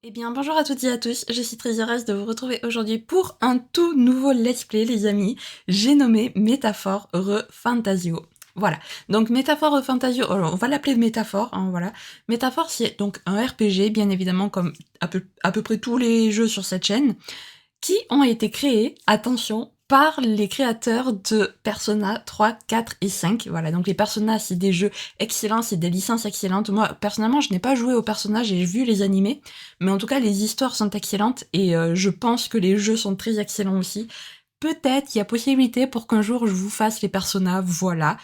Eh bien, bonjour à toutes et à tous, je suis très heureuse de vous retrouver aujourd'hui pour un tout nouveau let's play, les amis. J'ai nommé Métaphore Fantasio. Voilà, donc Métaphore Fantasio, alors on va l'appeler Métaphore, hein, voilà. Métaphore, c'est donc un RPG, bien évidemment, comme à peu près tous les jeux sur cette chaîne, qui ont été créés, attention, par les créateurs de Persona 3, 4 et 5. Voilà, donc les Persona, c'est des jeux excellents, c'est des licences excellentes. Moi, personnellement, je n'ai pas joué aux Persona, j'ai vu les animés, mais en tout cas, les histoires sont excellentes et je pense que les jeux sont très excellents aussi. Peut-être il y a possibilité pour qu'un jour je vous fasse les Persona, voilà.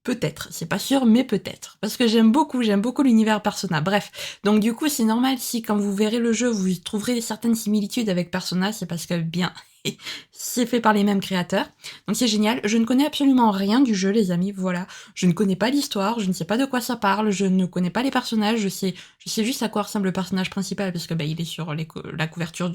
Peut-être, c'est pas sûr, mais peut-être. Parce que j'aime beaucoup l'univers Persona. Bref, donc du coup, c'est normal si quand vous verrez le jeu, vous y trouverez certaines similitudes avec Persona, c'est parce que bien, c'est fait par les mêmes créateurs. Donc c'est génial. Je ne connais absolument rien du jeu, les amis, voilà. Je ne connais pas l'histoire, je ne sais pas de quoi ça parle, je ne connais pas les personnages, je sais juste à quoi ressemble le personnage principal, parce que bah, il est sur la couverture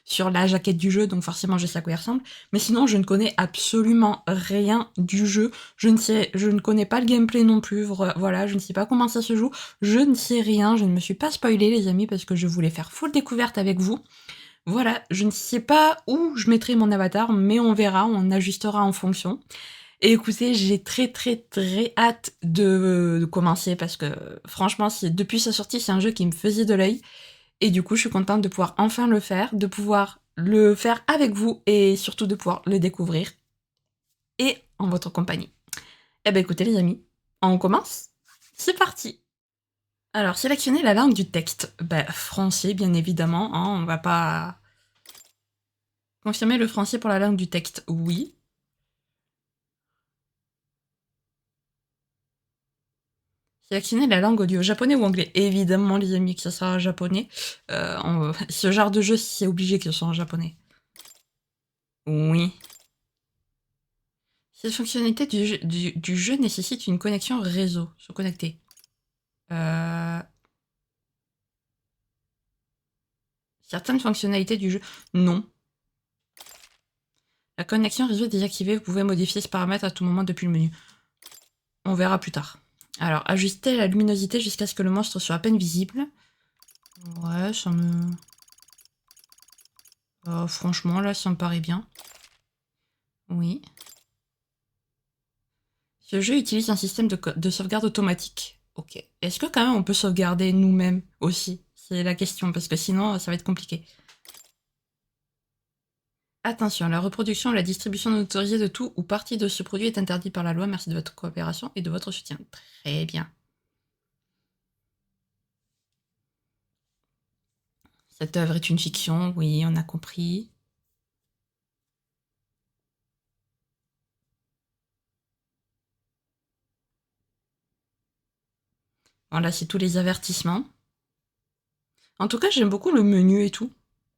sur la jaquette du jeu, donc forcément je sais à quoi il ressemble. Mais sinon, je ne connais absolument rien du jeu. Je ne connais pas le gameplay non plus, voilà, je ne sais pas comment ça se joue, je ne sais rien, je ne me suis pas spoilé les amis parce que je voulais faire full découverte avec vous. Voilà, je ne sais pas où je mettrai mon avatar, mais on verra, on ajustera en fonction. Et écoutez, j'ai très hâte de commencer parce que franchement, depuis sa sortie, c'est un jeu qui me faisait de l'œil. Et du coup, je suis contente de pouvoir enfin le faire, de pouvoir le faire avec vous et surtout de pouvoir le découvrir et en votre compagnie. Eh ben écoutez les amis, on commence. C'est parti. Alors, sélectionnez la langue du texte. Ben, français, bien évidemment, hein, on va pas... Confirmer le français pour la langue du texte, oui. Sélectionnez la langue audio, japonais ou anglais. Évidemment, les amis, que ça sera japonais. Ce genre de jeu, c'est obligé que ce soit en japonais. Oui. Cette fonctionnalité du jeu nécessite une connexion réseau. Se connecter. Euh... Certaines fonctionnalités du jeu, non. La connexion réseau est désactivée, vous pouvez modifier ce paramètre à tout moment depuis le menu. On verra plus tard. Alors, ajuster la luminosité jusqu'à ce que le monstre soit à peine visible. Ouais, ça me... franchement, là, ça me paraît bien. Oui. Ce jeu utilise un système de sauvegarde automatique. Ok. Est-ce que quand même on peut sauvegarder nous-mêmes aussi? C'est la question, parce que sinon, ça va être compliqué. Attention, la reproduction ou la distribution non autorisée de tout ou partie de ce produit est interdite par la loi. Merci de votre coopération et de votre soutien. Très bien. Cette œuvre est une fiction, oui, on a compris. Voilà, c'est tous les avertissements. En tout cas, j'aime beaucoup le menu et tout.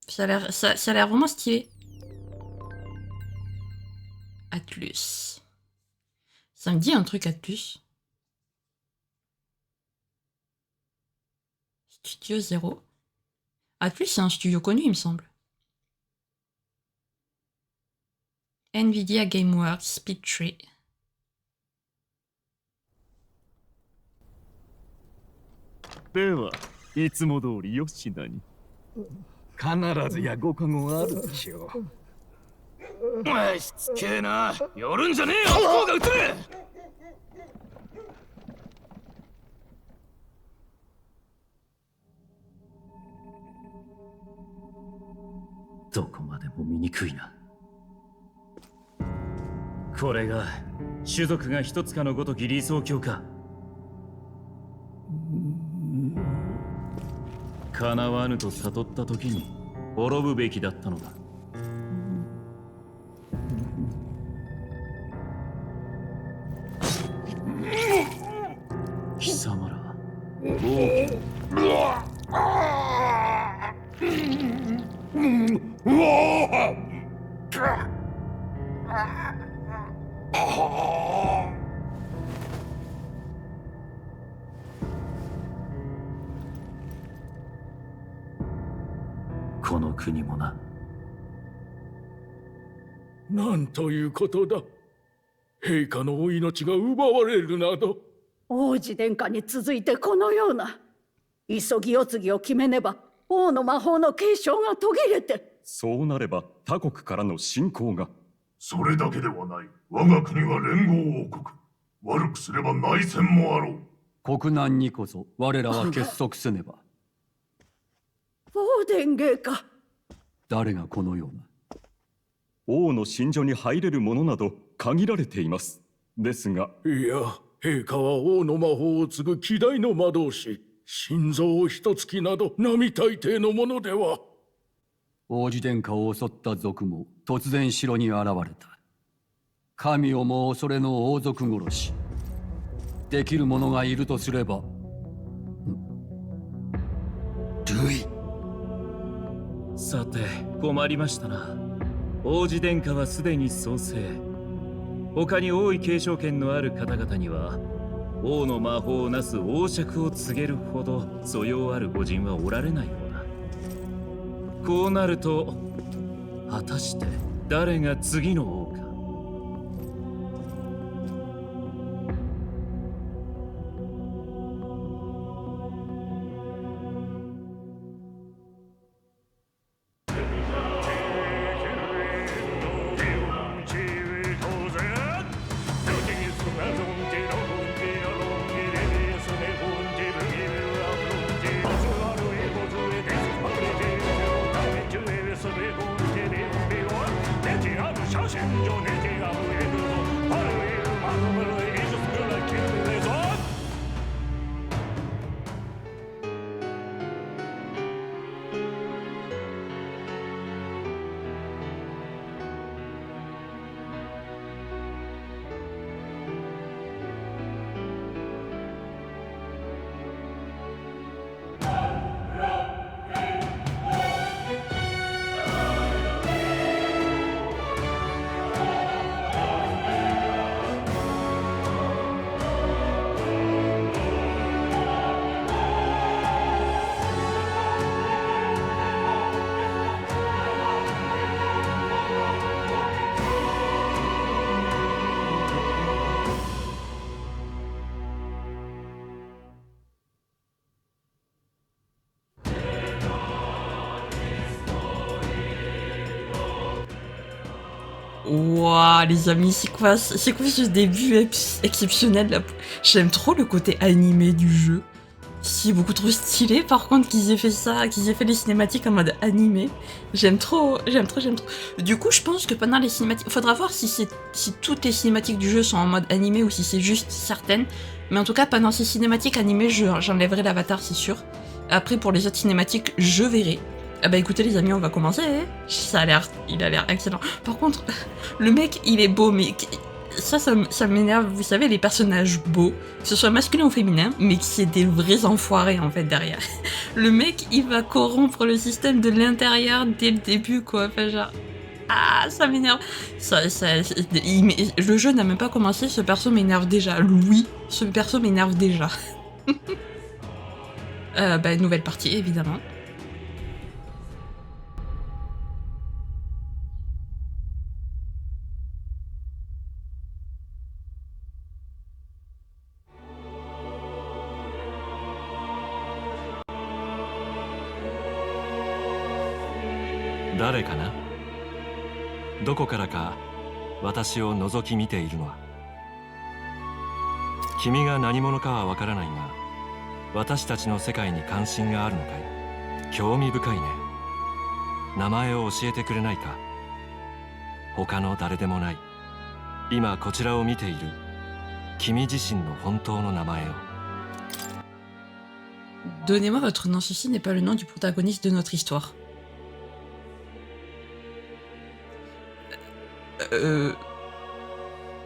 Ça a l'air vraiment stylé. Atlus. Ça me dit un truc, Atlus. Studio Zero. Atlus, c'est un studio connu, il me semble. Nvidia Gameworks, Speedtree. ではいつも通りよしなに必ずやご加護あるでしょう。おいしつけえな、寄るんじゃねえよ、向こうが撃て。どこまでも醜いな。これが種族が一つかのごとき理想郷か。叶わぬと悟った時に滅ぶべきだったのだ。貴様ら王この国もな。なんということだ。陛下のお命が奪われるなど。王子殿下に続いてこのような急ぎ世継ぎを決めねば王の魔法の継承が途切れて。そうなれば他国からの侵攻が。それだけではない。我が国は連合王国。悪くすれば内戦もあろう。国難にこそ我らは結束せねば。ボーデンゲか。誰がこのような。王の寝所に入れるものなど限られています。ですが。いや、陛下は王の魔法を継ぐ希代の魔導士。心臓一月など並大抵のものでは。王子殿下を襲った賊も突然城に現れた。神をも恐れの王族殺し。できる者がいるとすれば。ルイ。さて、困りましたな。王子殿下はすでに創生。他に王位継承権のある方々には、王の魔法をなす王爵を告げるほど素養ある御人はおられないようだ。こうなると、果たして誰が次の王か。Ouah, les amis, c'est quoi ce début exceptionnel là? J'aime trop le côté animé du jeu. C'est beaucoup trop stylé par contre qu'ils aient fait ça, qu'ils aient fait les cinématiques en mode animé. J'aime trop. Du coup, je pense que pendant les cinématiques, faudra voir si toutes les cinématiques du jeu sont en mode animé ou si c'est juste certaines. Mais en tout cas, pendant ces cinématiques animées, j'enlèverai l'avatar, c'est sûr. Après, pour les autres cinématiques, je verrai. Ah bah écoutez les amis, on va commencer. Il a l'air excellent. Par contre, le mec, il est beau, mais ça m'énerve. Vous savez, les personnages beaux, que ce soit masculin ou féminin, mais qui c'est des vrais enfoirés en fait derrière. Le mec, il va corrompre le système de l'intérieur dès le début, quoi. Enfin genre, ça m'énerve. Le jeu n'a même pas commencé, ce perso m'énerve déjà. Oui, ce perso m'énerve déjà. Bah nouvelle partie évidemment. Qui どこからか私を覗き見ているのは。君が何者かはわからないが、私たちの世界に関心があるのかい？興味深いね。名前を教えてくれないか？他の誰でもない。今こちらを見ている君自身の本当の名前を。Donnez-moi votre nom, ceci n'est pas le nom du protagoniste de notre histoire.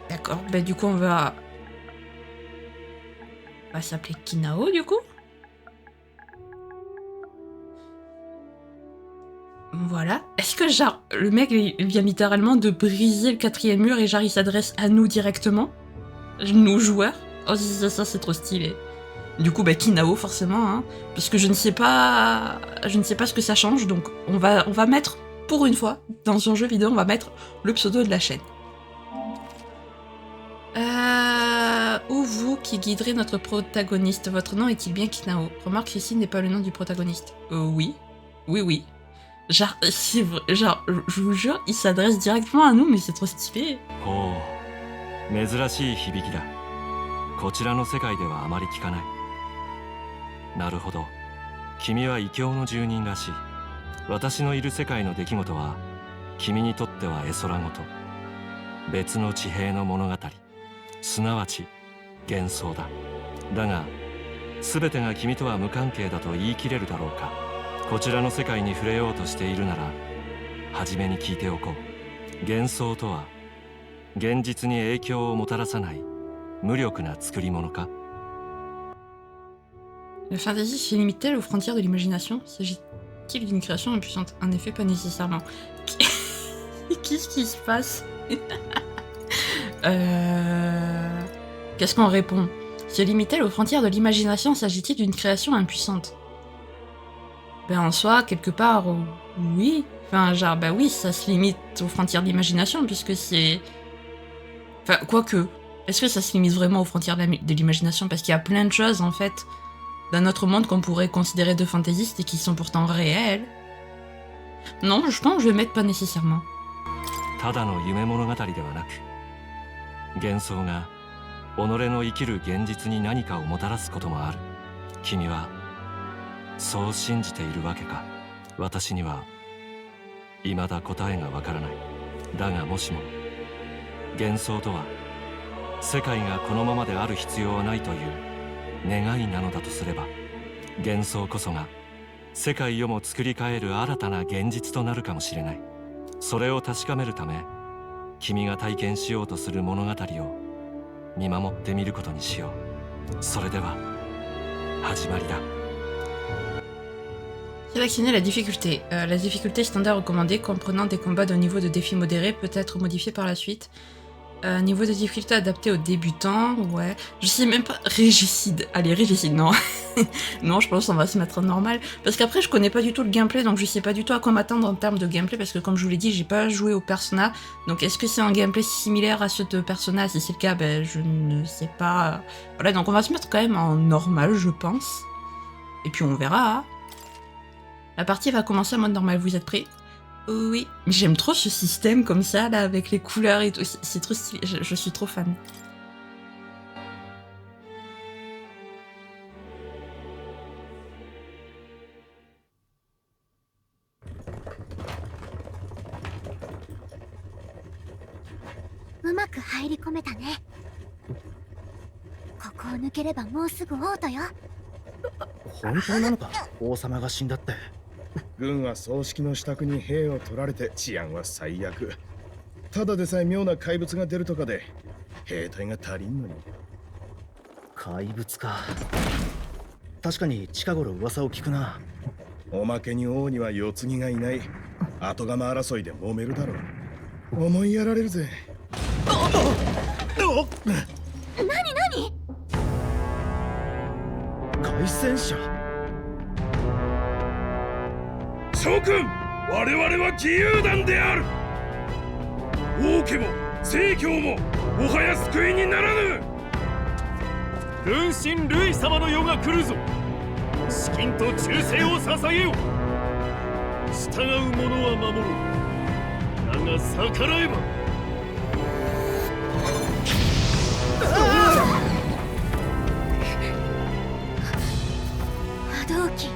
D'accord, bah du coup on va s'appeler Kinao du coup. Voilà. Est-ce que genre le mec il vient littéralement de briser le 4e mur et genre il s'adresse à nous directement? Nous joueurs? Oh ça c'est trop stylé. Du coup bah Kinao forcément hein, parce que je ne sais pas ce que ça change, donc on va mettre pour une fois dans un jeu vidéo on va mettre le pseudo de la chaîne. Ou vous qui guiderez notre protagoniste, votre nom est-il bien Kinao? Remarque ceci n'est pas le nom du protagoniste. Oui. Oui, oui. Genre, c'est vrai, genre, je vous jure, il s'adresse directement à nous, mais c'est trop stylé. ほう、珍しい響きだ。こちらの世界ではあまり聞かない。なるほど。君は異教の住人らしい。私のいる世界の出来事は、君にとっては絵空事。別の地平の物語。すなわち、幻想だ。だが、全てが君とは無関係だと言い切れるだろうか。こちらの世界に触れようとしているなら、初めに聞いておこう。幻想とは、現実に影響をもたらさない無力な作り物か。 La fantasy se limite-t-elle aux frontières de l'imagination? S'agit-il d'une création impuissante? En effet, pas nécessairement. Qu'est-ce qui se passe? Qu'est-ce qu'on répond? Se limite-t-elle aux frontières de l'imagination? S'agit-il d'une création impuissante? Ben en soi, quelque part, oui. Enfin, genre, bah oui, ça se limite aux frontières de l'imagination, puisque c'est... Enfin, quoique. Est-ce que ça se limite vraiment aux frontières de l'imagination? Parce qu'il y a plein de choses, en fait, dans notre monde qu'on pourrait considérer de fantaisistes et qui sont pourtant réelles. Non, je pense que je vais mettre pas nécessairement. ただの夢物語ではなく、幻想が己の生きる現実に何かをもたらすこともある。君はそう信じているわけか。私には未だ答えがわからない。だがもしも幻想とは世界がこのままである必要はないという願いなのだとすれば、幻想こそが世界をも作り変える新たな現実となるかもしれない。それを確かめるため、君が体験しようとする物語を見守ってみることにしよう。それでは始まりだ。 Sélectionnez la difficulté. La difficulté standard recommandée, comprenant des combats d'un niveau de défi modéré, peut être modifiée par la suite. Niveau de difficulté adapté aux débutants, ouais. Je sais même pas. Régicide. Allez, régicide, non. Non, je pense qu'on va se mettre en normal. Parce qu'après, je connais pas du tout le gameplay, donc je sais pas du tout à quoi m'attendre en termes de gameplay, parce que comme je vous l'ai dit, j'ai pas joué au Persona. Donc est-ce que c'est un gameplay similaire à ceux de Persona? Si c'est le cas, ben je ne sais pas. Voilà, donc on va se mettre quand même en normal, je pense. Et puis on verra. Hein. La partie va commencer en mode normal, vous êtes prêts? Oui. J'aime trop ce système comme ça, là, avec les couleurs et tout. C'est trop stylé, je suis trop fan. Bien 本当なのか、王様が死んだって。軍は葬式の支度に兵を取られて治安は最悪。ただでさえ妙な怪物が出るとかで兵隊が足りんのに。怪物か。確かに近頃噂を聞くな。おまけに王には世継ぎがいない。後釜争いで揉めるだろう。思いやられるぜ。何凱旋者。諸君、我々は義勇団である。王家も正教ももはや救いにならぬ。軍神ルイ様の世が来るぞ。資金と忠誠を捧げよ。従う者は守る。だが逆らえば波動機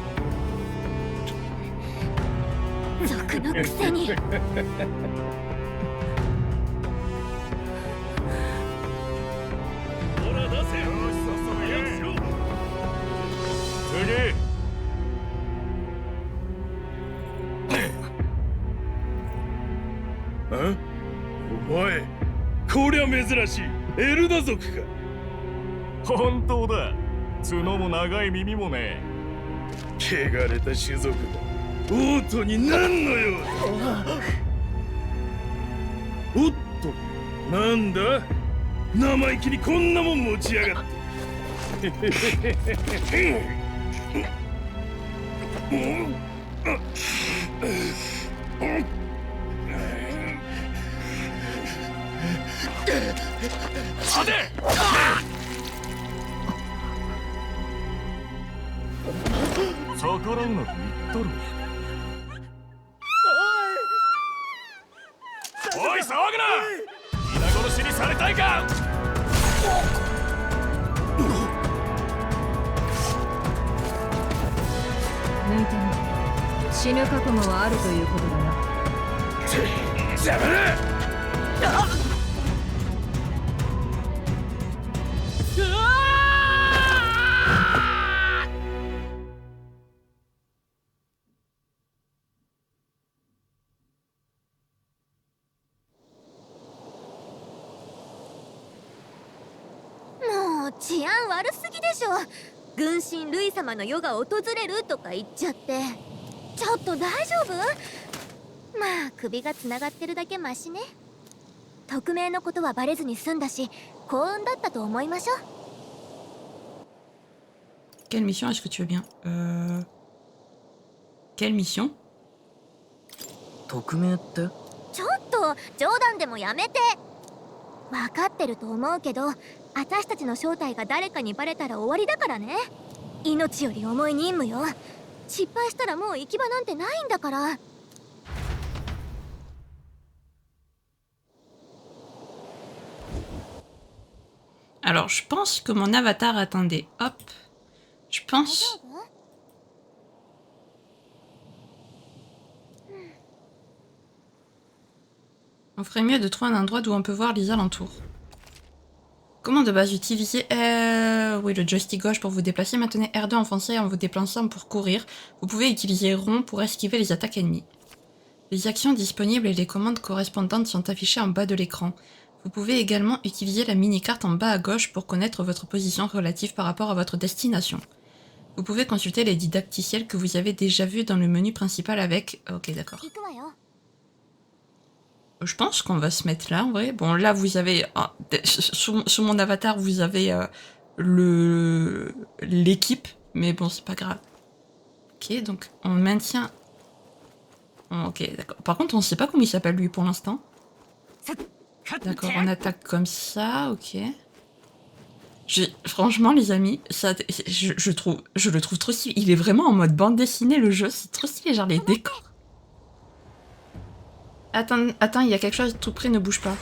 族のくせにほら出せ。よし、早くしろ。次。お前、こりゃ珍しい。エルダ族か。本当だ。角も長い耳もね。汚れた種族だ。王都に何の用だ。おっと、なんだ、生意気にこんなもん持ちやがって待て。逆らうなと言ったろ。おい騒ぐな。皆殺しにされたいか。抜いてみる。死ぬ覚悟はあるということだな。邪魔だ。もう治安悪すぎでしょ。軍神ルイ様の世が訪れるとか言っちゃって。ちょっと大丈夫？まあ首がつながってるだけマシね。匿名のことはバレずに済んだし、幸運だったと思いましょう。 Quelle mission est-ce que tu veux bien Quelle mission? 匿名って？ちょっと冗談でもやめて。分かってると思うけど、私たちの正体が誰かにバレたら終わりだからね。命より重い任務よ。失敗したらもう行き場なんてないんだから。Alors, je pense que mon avatar attendait. Hop. Je pense. On ferait mieux de trouver un endroit d'où on peut voir les alentours. Comment de base utiliser oui, le joystick gauche pour vous déplacer. Maintenez R2 enfoncé en vous déplaçant pour courir. Vous pouvez utiliser rond pour esquiver les attaques ennemies. Les actions disponibles et les commandes correspondantes sont affichées en bas de l'écran. Vous pouvez également utiliser la mini-carte en bas à gauche pour connaître votre position relative par rapport à votre destination. Vous pouvez consulter les didacticiels que vous avez déjà vus dans le menu principal avec... Ok, d'accord. Je pense qu'on va se mettre là, en vrai. Bon, là, vous avez... sur mon avatar, vous avez l'équipe. Mais bon, c'est pas grave. Ok, donc on maintient... Ok, d'accord. Par contre, on sait pas comment il s'appelle, lui, pour l'instant. D'accord, on attaque comme ça, ok. Franchement, les amis, ça, je le trouve trop stylé. Il est vraiment en mode bande dessinée, le jeu. C'est trop stylé, genre les décors. Attends, il y a quelque chose tout près, ne bouge pas.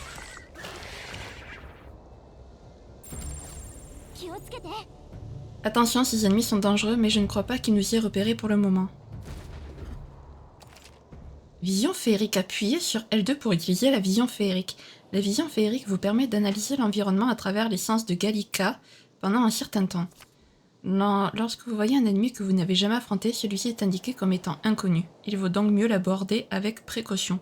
Attention, ces ennemis sont dangereux, mais je ne crois pas qu'ils nous aient repérés pour le moment. Vision féerique. Appuyez sur L2 pour utiliser la vision féerique. La vision féerique vous permet d'analyser l'environnement à travers les sens de Gallica pendant un certain temps. Lorsque vous voyez un ennemi que vous n'avez jamais affronté, celui-ci est indiqué comme étant inconnu. Il vaut donc mieux l'aborder avec précaution.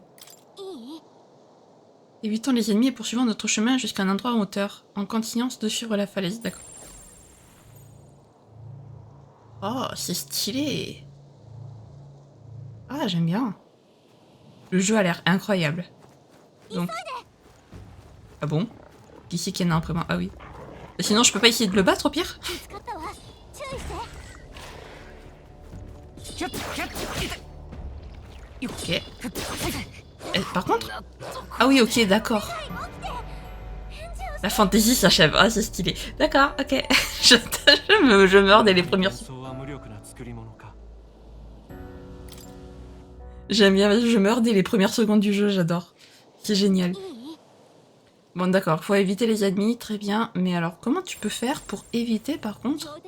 Évitons les ennemis et poursuivons notre chemin jusqu'à un endroit en hauteur, en continuant de suivre la falaise. D'accord. Oh, c'est stylé. Ah, j'aime bien. Le jeu a l'air incroyable. Donc... Ah bon? Qui c'est qu'il y en a après moi? Ah oui. Sinon, je peux pas essayer de le battre au pire? Ok. Par contre... Ah oui, ok, d'accord. La fantaisie s'achève. Ah, c'est stylé. D'accord, ok. je meurs dès les premières... J'aime bien, je meurs dès les premières secondes du jeu, j'adore. C'est génial. Bon d'accord, faut éviter les ennemis, très bien. Mais alors, comment tu peux faire pour éviter par contre?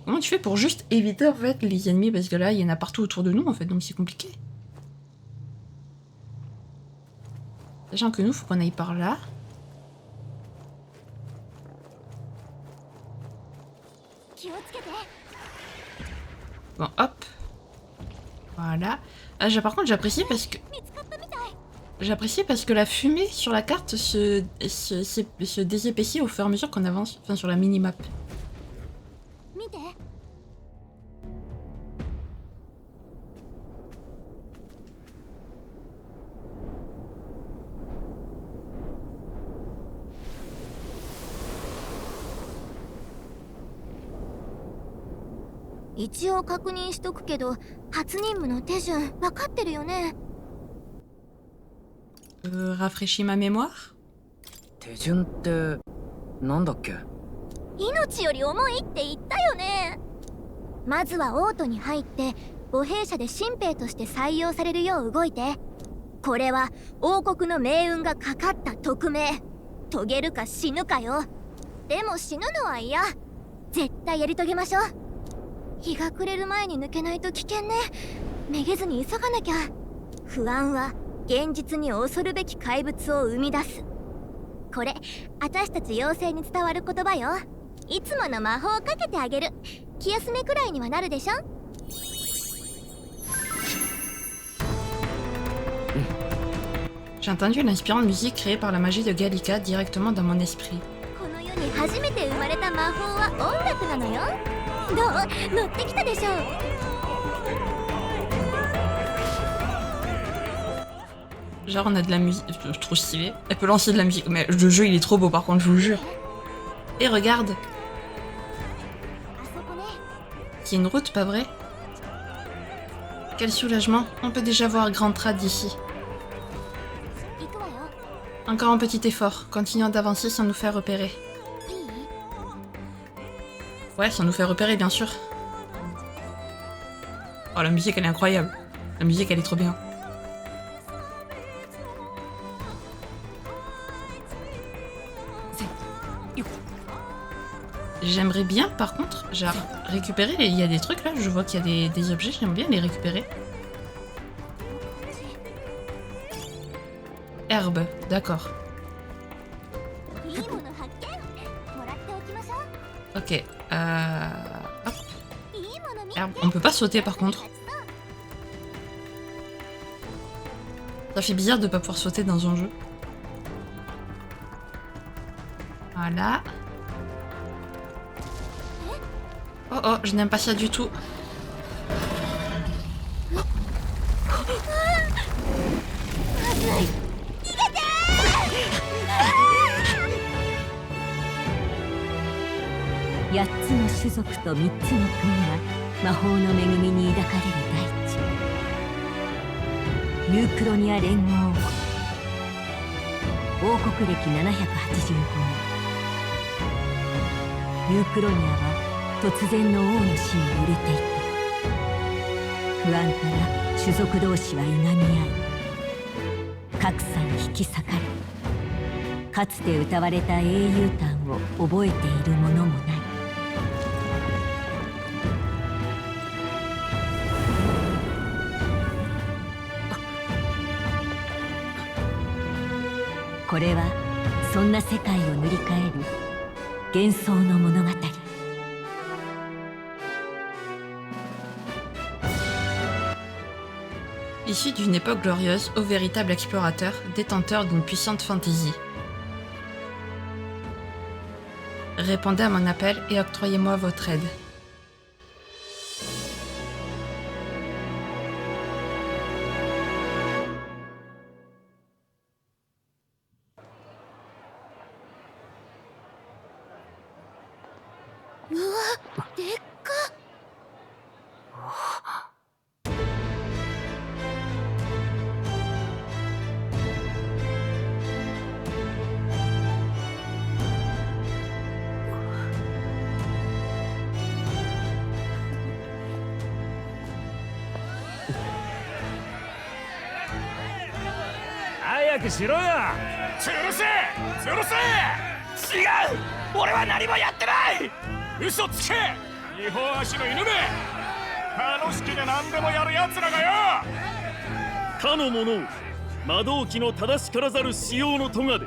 Comment tu fais pour juste éviter en fait les ennemis? Parce que là, il y en a partout autour de nous en fait, donc c'est compliqué. Sachant que nous, faut qu'on aille par là. Bon, hop. Voilà. Ah, par contre, j'apprécie parce que... J'apprécie parce que la fumée sur la carte se désépaissit au fur et à mesure qu'on avance, enfin sur la minimap. Rafraîchis ma mémoire. 手順ってなんだっけ？命より重いって言ったよね。まずはオートに入って、母兵者で新兵として採用されるよう動いて。これは王国の命運がかかった匿名。遂げるか死ぬかよ。でも死ぬのは嫌。絶対やり遂げましょう。日が暮れる前に抜けないと危険ね。めげずに急がなきゃ。不安は現実に恐るべき怪物を生み出す。これ私たち妖精に伝わる言葉よ。いつもの魔法をかけてあげる。気休めくらいにはなるでしょ。J'ai entendu une inspirante musique créée par la magie de Gallica directement dans mon esprit. この世に初めて生まれた魔法は音楽なのよ。どう？乗ってきたでしょ。Genre on a de la musique, trop stylé. Elle peut lancer de la musique, mais le jeu il est trop beau par contre, je vous jure. Et regarde, c'est une route, pas vrai? Quel soulagement, on peut déjà voir Grand Trad d'ici. Encore un petit effort, continuons d'avancer sans nous faire repérer. Ouais, sans nous faire repérer bien sûr. Oh la musique elle est incroyable. La musique elle est trop bien. J'aimerais bien par contre, genre, récupérer, il y a des trucs là, je vois qu'il y a des objets, j'aime bien les récupérer. Herbe, d'accord. Ok, hop. Herbe, on peut pas sauter par contre. Ça fait bizarre de pas pouvoir sauter dans un jeu. Voilà. Oh oh, je n'aime pas ça du tout.8つの種族と3つの国は魔法の恵みに抱かれる大地ユークロニア連合王国歴785年ユークロニアは突然の王の死に揺れていた。不安から種族同士はいがみ合い格差に引き裂かれ、かつて歌われた英雄譚を覚えている者もない。これはそんな世界を塗り替える幻想の物語。Issu d'une époque glorieuse, au véritable explorateur, détenteur d'une puissante fantaisie. Répondez à mon appel et octroyez-moi votre aide.早くしろよ。潰せ潰せ。違う、俺は何もやってない。嘘つけ、二本足の犬め。楽しきで何でもやるやつらがよ。かの者を魔導機の正しからざる使用の咎で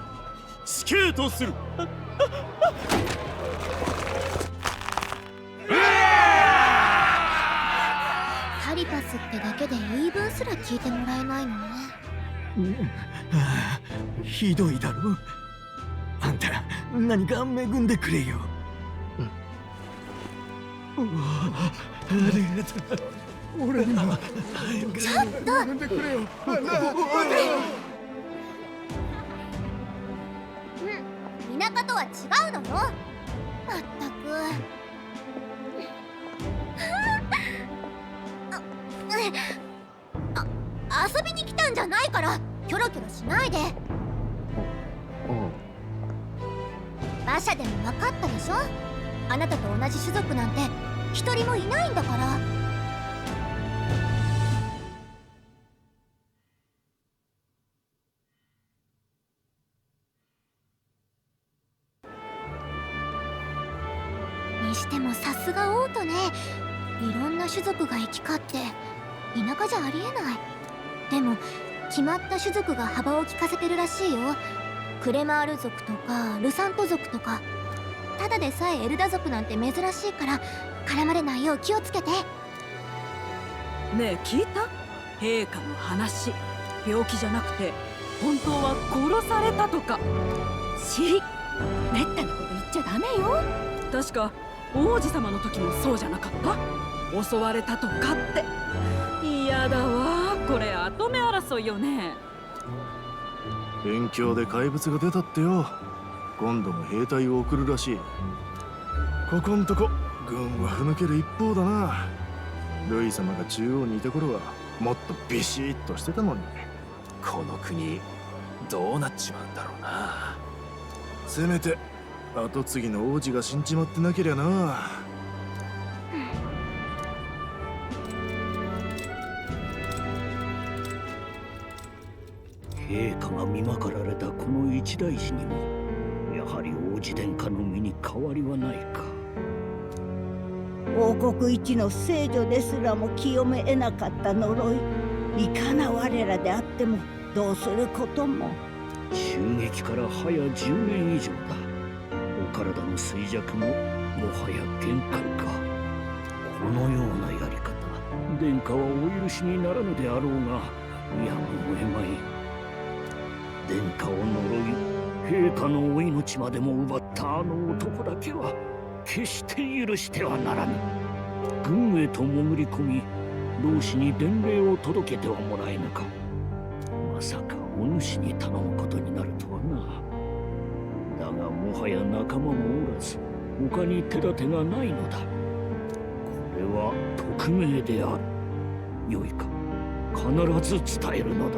死刑とする。タリパスってだけで言い分すら聞いてもらえないのね。ひどいだろ。あんた何か恵んでくれよ。ありがとう。俺にもちょっと恵んでくれよ。田舎とは違うのよ。まったく。遊びに来たんじゃないからキョロキョロしないで。馬車でも分かったでしょ。あなたと同じ種族なんて一人もいないんだから。でもさすが王都ね。いろんな種族が行き交って田舎じゃありえない。でも決まった種族が幅を利かせてるらしいよ。クレマール族とかルサント族とか。ただでさえエルダ族なんて珍しいから絡まれないよう気をつけて。ねえ聞いた？陛下の話。病気じゃなくて本当は殺されたとか。めったなこと言っちゃダメよ。確か王子様の時もそうじゃなかった？襲われたとかって。嫌だわ、これ跡目争いよね。辺境で怪物が出たってよ。今度も兵隊を送るらしい。ここんとこ軍はふぬける一方だな。ルイ様が中央にいた頃はもっとビシッとしてたのに。この国どうなっちまうんだろうな。せめて後継ぎの王子が死んじまってなけりゃな。陛下が見まかられたこの一大事にもやはり王子殿下の身に変わりはないか。王国一の聖女ですらも清め得なかった呪い。いかな我らであってもどうすることも。襲撃から早10年以上だ。お体の衰弱ももはや限界か。このようなやり方、殿下はお許しにならぬであろうが、やむを得まい。殿下を呪い、陛下のお命までも奪ったあの男だけは決して許してはならぬ。軍へと潜り込み、老子に伝令を届けてはもらえぬか。まさかお主に頼むことになるとはな。だがもはや仲間もおらず、他に手立てがないのだ。これは匿名である。よいか、必ず伝えるのだ。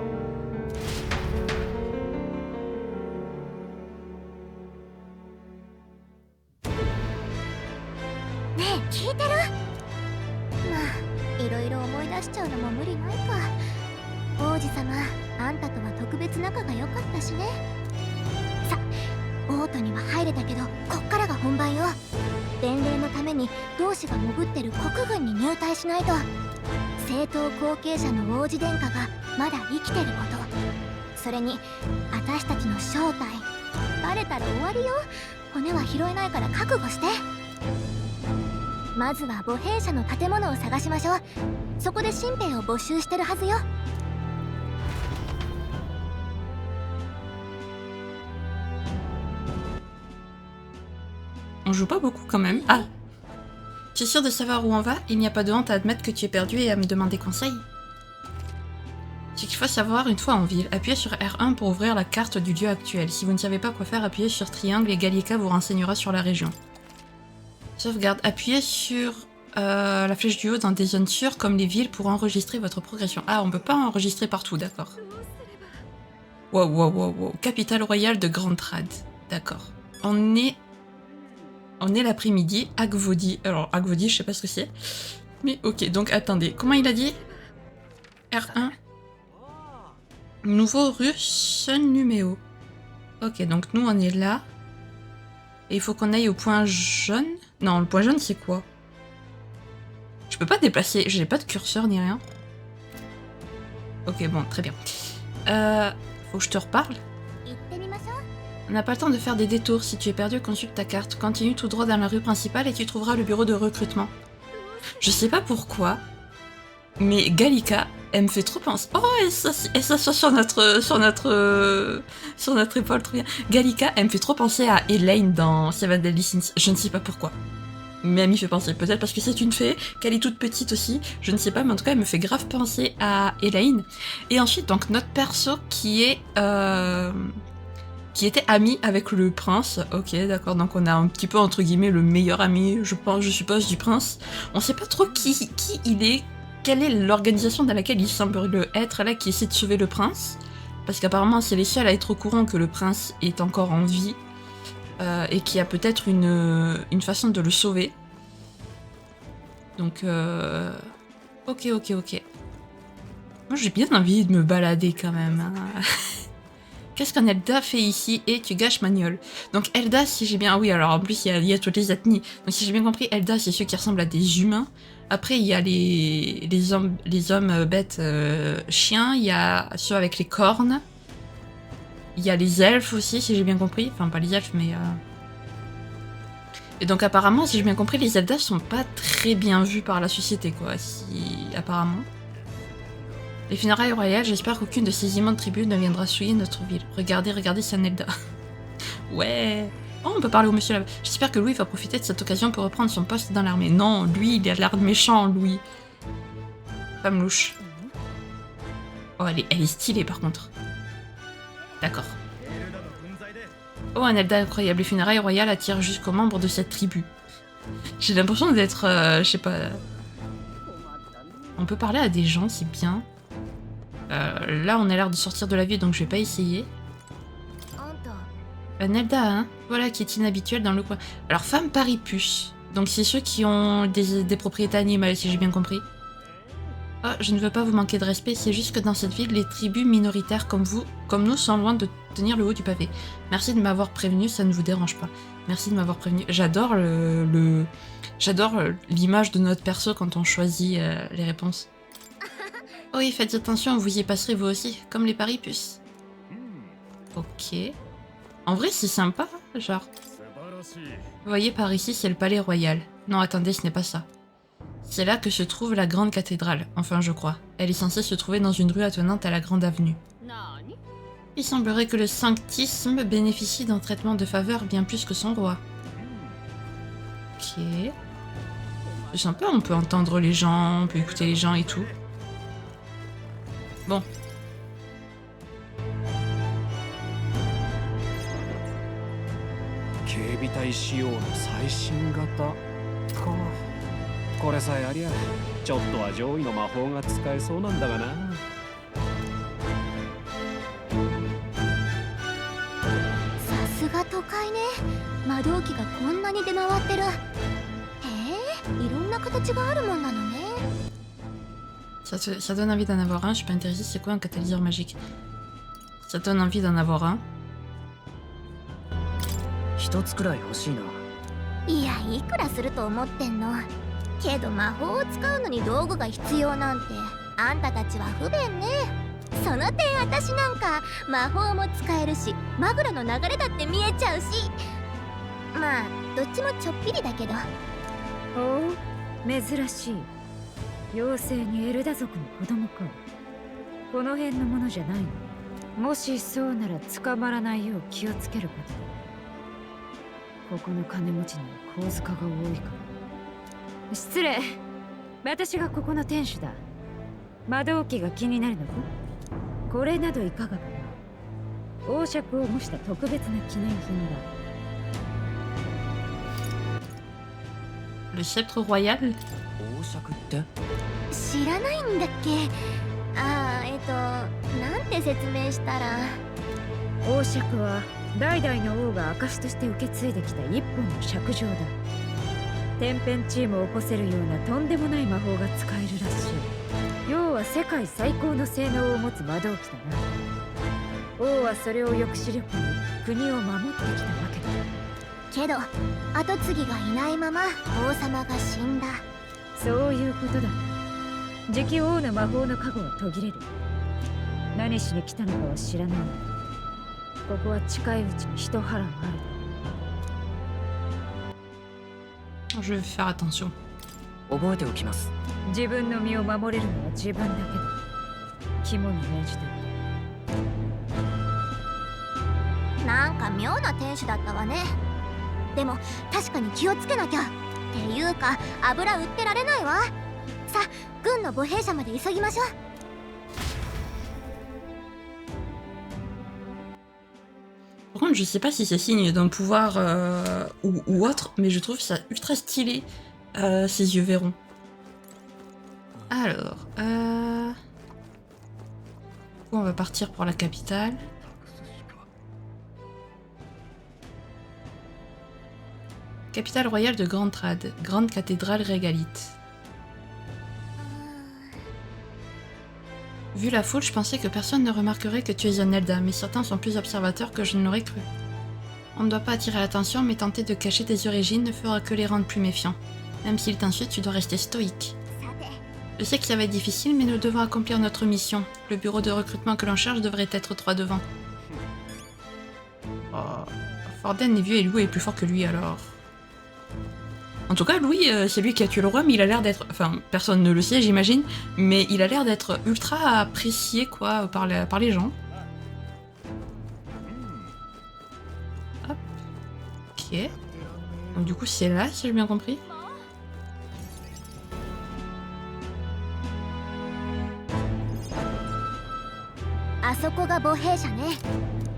ねえ聞いてる？まあいろいろ思い出しちゃうのも無理ないか。王子様、あんたとは特別仲が良かったしね。さ、王都には入れたけど、こっからが本番よ。伝令のために同志が潜ってる国軍に入隊しないと。正統後継者の王子殿下がまだ生きてること、それに私たちの正体バレたら終わりよ。骨は拾えないから覚悟して。まずは母兵舎の建物を探しましょう。そこで新兵を募集してるはずよ。On joue pas beaucoup quand même. Ah, tu es sûr de savoir où on va? Il n'y a pas de honte à admettre que tu es perdu et à me demander conseil. Ce qu'il faut savoir une fois en ville, appuyez sur R1 pour ouvrir la carte du lieu actuel. Si vous ne savez pas quoi faire, appuyez sur triangle et Gallica vous renseignera sur la région. Sauvegarde, appuyez sur la flèche du haut dans des zones sûres comme les villes pour enregistrer votre progression. Ah, on peut pas enregistrer partout, d'accord. Wow, wow, wow, wow. Capitale royale de Grand Trad. D'accord. On est l'après-midi, Agvodi. Alors, Agvodi, je sais pas ce que c'est. Mais ok, donc attendez. Comment il a dit? R1. Nouveau rue Sunnuméo. Ok, donc nous, on est là. Et il faut qu'on aille au point jaune. Non, le point jaune, c'est quoi? Je peux pas déplacer. J'ai pas de curseur ni rien. Ok, bon, très bien. Faut que je te reparle. On n'a pas le temps de faire des détours. Si tu es perdu, consulte ta carte. Continue tout droit dans la rue principale et tu trouveras le bureau de recrutement. Je sais pas pourquoi, mais Gallica, elle me fait trop penser. Oh, et ça sur notre épaule, très bien. Gallica, elle me fait trop penser à Elaine dans Seven Deadly Sins. Je ne sais pas pourquoi. Mais elle m'y fait penser. Peut-être parce que c'est une fée, qu'elle est toute petite aussi. Je ne sais pas, mais en tout cas, elle me fait grave penser à Elaine. Et ensuite, donc, notre perso qui était ami avec le prince. Ok, d'accord, donc on a un petit peu, entre guillemets, le meilleur ami, je suppose, du prince. On sait pas trop qui il est, quelle est l'organisation dans laquelle il semble être, là, qui essaie de sauver le prince. Parce qu'apparemment, c'est les seuls à être au courant que le prince est encore en vie. Et qu'il y a peut-être une façon de le sauver. Donc, ok. Moi, j'ai bien envie de me balader, quand même, hein. Qu'est-ce qu'un Elda fait ici? Et tu gâches Magnol. Donc Elda, si j'ai bien... Oui, alors en plus, il y a toutes les ethnies. Donc si j'ai bien compris, Elda, c'est ceux qui ressemblent à des humains. Après, il y a les hommes bêtes chiens. Il y a ceux avec les cornes. Il y a les elfes aussi, si j'ai bien compris. Enfin, pas les elfes, mais... Et donc apparemment, si j'ai bien compris, les Eldas sont pas très bien vus par la société, quoi. Apparemment. Les funérailles royales, j'espère qu'aucune de ces immenses tribus ne viendra souiller notre ville. Regardez, c'est un Elda. Ouais. Oh, on peut parler au monsieur là-bas. J'espère que Louis va profiter de cette occasion pour reprendre son poste dans l'armée. Non, lui, il a l'air méchant, Louis. Femme louche. Oh, elle est stylée, par contre. D'accord. Oh, un Elda incroyable. Les funérailles royales attirent jusqu'aux membres de cette tribu. J'ai l'impression d'être... je sais pas... On peut parler à des gens, c'est bien. Là, on a l'air de sortir de la ville, donc je vais pas essayer. Un Elda, hein. Voilà, qui est inhabituel dans le coin. Alors, femme paripuce. Donc, c'est ceux qui ont des propriétés animales, si j'ai bien compris. Oh, je ne veux pas vous manquer de respect, c'est juste que dans cette ville, les tribus minoritaires comme nous, sont loin de tenir le haut du pavé. Merci de m'avoir prévenu, ça ne vous dérange pas. Merci de m'avoir prévenu. J'adore j'adore l'image de notre perso quand on choisit les réponses. Oui, faites attention, vous y passerez vous aussi, comme les paripuces. Ok. En vrai, c'est sympa, genre. Vous voyez, par ici, c'est le palais royal. Non, attendez, ce n'est pas ça. C'est là que se trouve la grande cathédrale, enfin je crois. Elle est censée se trouver dans une rue attenante à la grande avenue. Il semblerait que le sanctisme bénéficie d'un traitement de faveur bien plus que son roi. Ok. C'est sympa, on peut entendre les gens, on peut écouter les gens et tout. Bon. Ka. これさえありゃちょっとは上位の魔法が使えそうなんだがな。さすが都会ね。魔導機がこんなに出回ってる。へえ、いろんな形があるもんなのね。Ça donne envie d'en avoir un, je suis pas intéressée, c'est quoi un catalyseur magique? Ça donne envie d'en avoir un. 一つくらい欲しいな。いや、いくらすると思ってんの。けど魔法を使うのに道具が必要なんてあんたたちは不便ね。その点私なんか魔法も使えるしマグロの流れだって見えちゃうし、まあどっちもちょっぴりだけど。おお、珍しい。妖精にエルダ族の子供か。この辺のものじゃないの。もしそうなら捕まらないよう気をつけること。ここの金持ちには小塚が多いから。失礼。私がここの店主だ。魔導機が気になるのか？これなどいかがかな。王爵を模した特別な記念品だ。Le sceptre royal? 王爵って？知らないんだっけ？なんて説明したら。王爵は代々の王が証として受け継いできた一本の尺状だ。天変地異も起こせるようなとんでもない魔法が使えるらしい。要は世界最高の性能を持つ魔導機だな。王はそれを抑止力に国を守ってきたわけだ。けど跡継ぎがいないまま王様が死んだ。そういうことだ。次期王の魔法の加護は途切れる。何しに来たのかは知らない。ここは近いうちに一波乱ある。Je vais faire attention. 覚えておきます。自分の身を守れるのは自分だけだ。肝に銘じて。なんか妙な店主だったわね。でも確かに気をつけなきゃ。っていうか油売ってられないわ。さあ、軍の母兵舎まで急ぎましょう。Par contre, je sais pas si c'est signe d'un pouvoir ou autre, mais je trouve ça ultra stylé, ces yeux verrons. Alors, on va partir pour la capitale. Capitale royale de Grand Trad, grande cathédrale régalite. Vu la foule, je pensais que personne ne remarquerait que tu es un Elda, mais certains sont plus observateurs que je ne l'aurais cru. On ne doit pas attirer l'attention, mais tenter de cacher tes origines ne fera que les rendre plus méfiants. Même s'ils t'insultent, tu dois rester stoïque. Je sais que ça va être difficile, mais nous devons accomplir notre mission. Le bureau de recrutement que l'on cherche devrait être 3 devant. Oh. Forden est vieux et Louis est plus fort que lui, alors... En tout cas, Louis, c'est lui qui a tué le roi, mais il a l'air d'être... Enfin, personne ne le sait, j'imagine, mais il a l'air d'être ultra apprécié, quoi, par les gens. Hop. Ok. Donc du coup, c'est là, si j'ai bien compris. Ah, そこが母兵舎ね。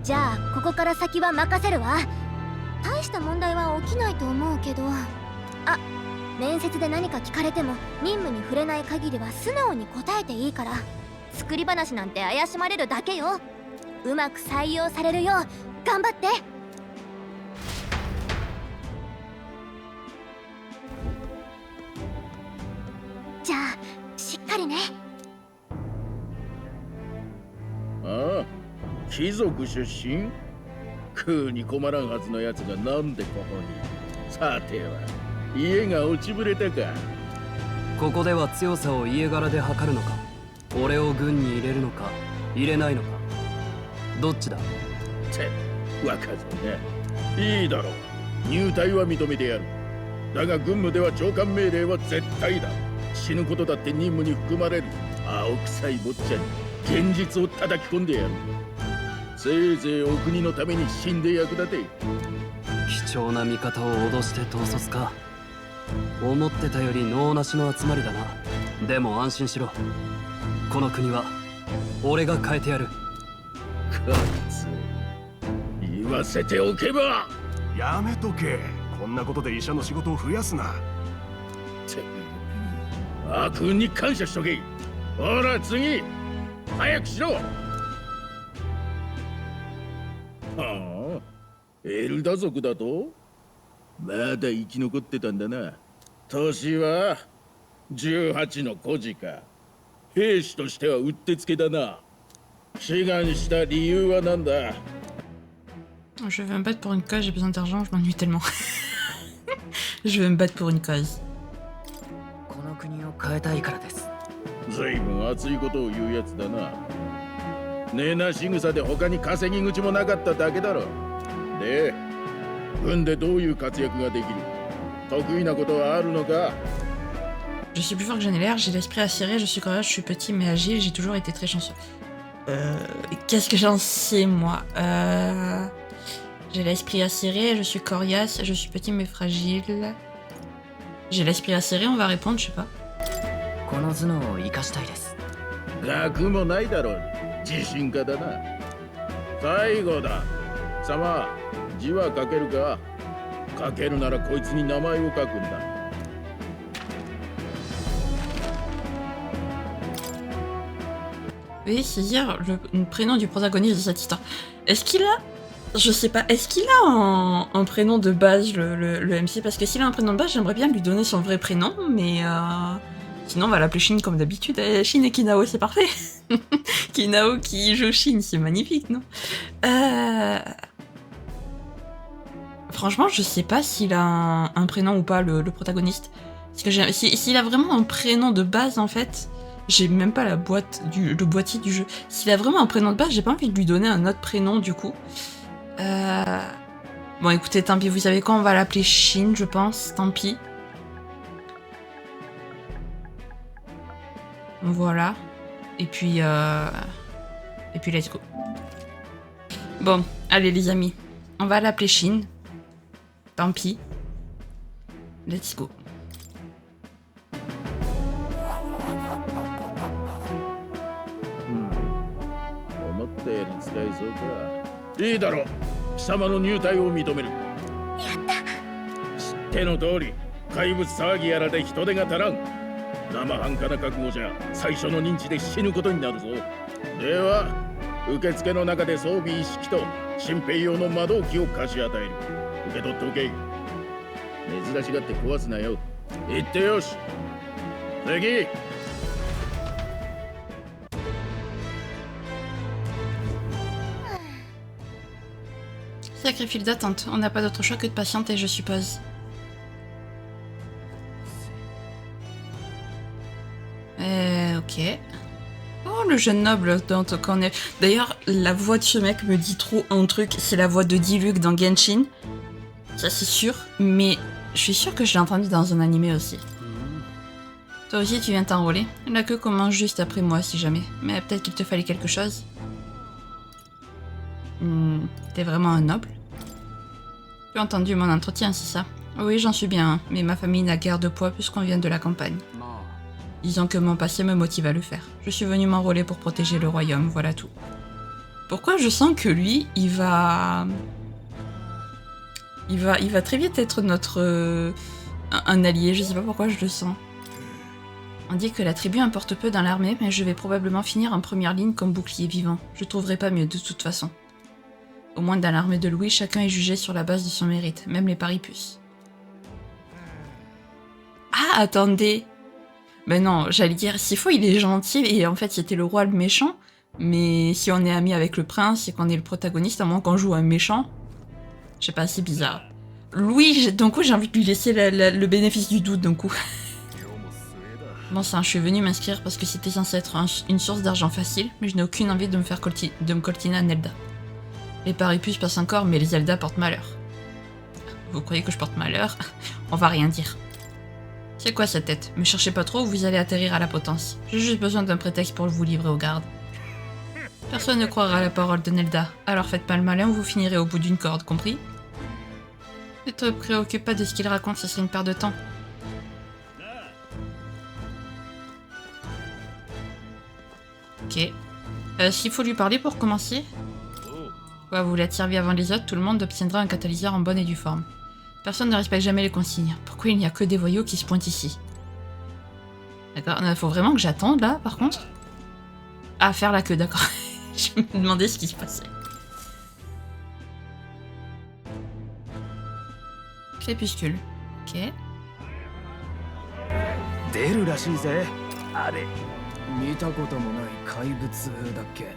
じゃあここから先は任せるわ。大した問題は起きないと思うけど。あ、面接で何か聞かれても任務に触れない限りは素直に答えていいから。作り話なんて怪しまれるだけよ。うまく採用されるよう頑張って。じゃあしっかりね。ああ、貴族出身？食うに困らんはずのやつがなんでここに。さては家が落ちぶれたか。ここでは強さを家柄で測るのか、俺を軍に入れるのか入れないのか、どっちだ？って若造ね。いいだろう、入隊は認めてやる。だが軍務では長官命令は絶対だ。死ぬことだって任務に含まれる。青臭い坊ちゃんに現実を叩き込んでやる。せいぜいお国のために死んで役立て。貴重な味方を脅して統率か。思ってたより能なしの集まりだな。でも安心しろ、この国は俺が変えてやる。こいつ言わせておけば。やめとけ。こんなことで医者の仕事を増やすな。悪運に感謝しとけ。ほら次早くしろ。はあ、エルダ族だとまだ生き残ってたんだな。年は18の孤児か。兵士としてはうってつけだな。志願した理由は何だ？ Je veux me battre pour une cause, j'ai besoin d'argent, je m'ennuie tellement. Je veux me battre pour une cause. この国を変えたいからです。ずいぶん熱いことを言うやつだな。ねな仕草で他に稼ぎ口もなかっただけだろ。で、軍でどういう活躍ができる？得意なことはあるのか？ Je suis plus fort que je n'ai l'air, j'ai l'esprit acéré, je suis courageux, je suis petit mais agile, j'ai toujours été très chanceux. Qu'est-ce que j'en sais moi? J'ai l'esprit acéré, je suis coriace, je suis petit mais fragile. J'ai l'esprit acéré, on va répondre, je sais pas. この頭脳を生かしたいです。学もないだろう。自信家だな。最後だ。様、字は書けるか？書けるならこいつに名前を書くんだ。Veuillez saisir le prénom du protagoniste de cette histoire. Est-ce qu'il a... Je sais pas, est-ce qu'il a un prénom de base, le MC? Parce que s'il a un prénom de base, j'aimerais bien lui donner son vrai prénom, mais... Sinon, on va l'appeler Shin comme d'habitude. Shin et Kinao, c'est parfait. Kinao qui joue Shin, c'est magnifique, non? Franchement, je sais pas s'il a un prénom ou pas, le protagoniste. Parce que s'il a vraiment un prénom de base, en fait... J'ai même pas la boîte le boîtier du jeu. S'il a vraiment un prénom de base, j'ai pas envie de lui donner un autre prénom du coup. Bon écoutez, tant pis, vous savez quoi, on va l'appeler Shin, je pense, tant pis. Voilà. Et puis let's go. Bon, allez les amis, on va l'appeler Shin. Tant pis. Let's go. いいだろう。貴様の入隊を認める。やった。知っての通り、怪物騒ぎやらで人手が足らん。生半可な覚悟じゃ最初の認知で死ぬことになるぞ。では、受付の中で装備一式と新兵用の魔導機を貸し与える。受け取っておけ。珍しがって壊すなよ。言ってよし。次。Sacrée file d'attente, on n'a pas d'autre choix que de patienter, je suppose. Ok. Oh, le jeune noble dont on connaît. D'ailleurs, la voix de ce mec me dit trop un truc. C'est la voix de Diluc dans Genshin. Ça, c'est sûr. Mais je suis sûre que je l'ai entendu dans un animé aussi. Toi aussi, tu viens t'enrôler. La queue commence juste après moi, si jamais. Mais peut-être qu'il te fallait quelque chose. T'es vraiment un noble? Tu as entendu mon entretien, c'est ça? Oui, j'en suis bien, mais ma famille n'a guère de poids puisqu'on vient de la campagne. Disons que mon passé me motive à le faire. Je suis venu m'enrôler pour protéger le royaume, voilà tout. Pourquoi je sens que lui, il va très vite être notre... un allié, je sais pas pourquoi je le sens. On dit que la tribu importe peu dans l'armée, mais je vais probablement finir en première ligne comme bouclier vivant. Je trouverai pas mieux de toute façon. Au moins dans l'armée de Louis, chacun est jugé sur la base de son mérite, même les paripus. Ah, attendez! Ben non, j'allais dire, s'il faut, il est gentil, et en fait, c'était le roi le méchant, mais si on est ami avec le prince et qu'on est le protagoniste, à moins qu'on joue un méchant, je sais pas, c'est bizarre. Louis, d'un coup, j'ai envie de lui laisser le bénéfice du doute, d'un coup. Bon sang, je suis venue m'inscrire parce que c'était censé être une source d'argent facile, mais je n'ai aucune envie de me coltiner à Nelda. Les paripus passent encore, mais les Zelda portent malheur. Vous croyez que je porte malheur? On va rien dire. C'est quoi cette tête? Me cherchez pas trop ou vous allez atterrir à la potence. J'ai juste besoin d'un prétexte pour vous livrer aux gardes. Personne ne croira à la parole de Nelda, alors faites pas le malin ou vous finirez au bout d'une corde, compris? Ne te préoccupe pas de ce qu'il raconte, ce serait une perte de temps. Ok. S'il faut lui parler pour commencer? Ouais, vous l'êtes servi avant les autres, tout le monde obtiendra un catalyseur en bonne et due forme. Personne ne respecte jamais les consignes. Pourquoi il n'y a que des voyous qui se pointent ici? D'accord, faut vraiment que j'attende là, par contre? Ah, faire la queue, d'accord. Je me demandais ce qui se passait. Crépuscule. Ok. 出るらしいぜあれ見たこともない怪物だっけ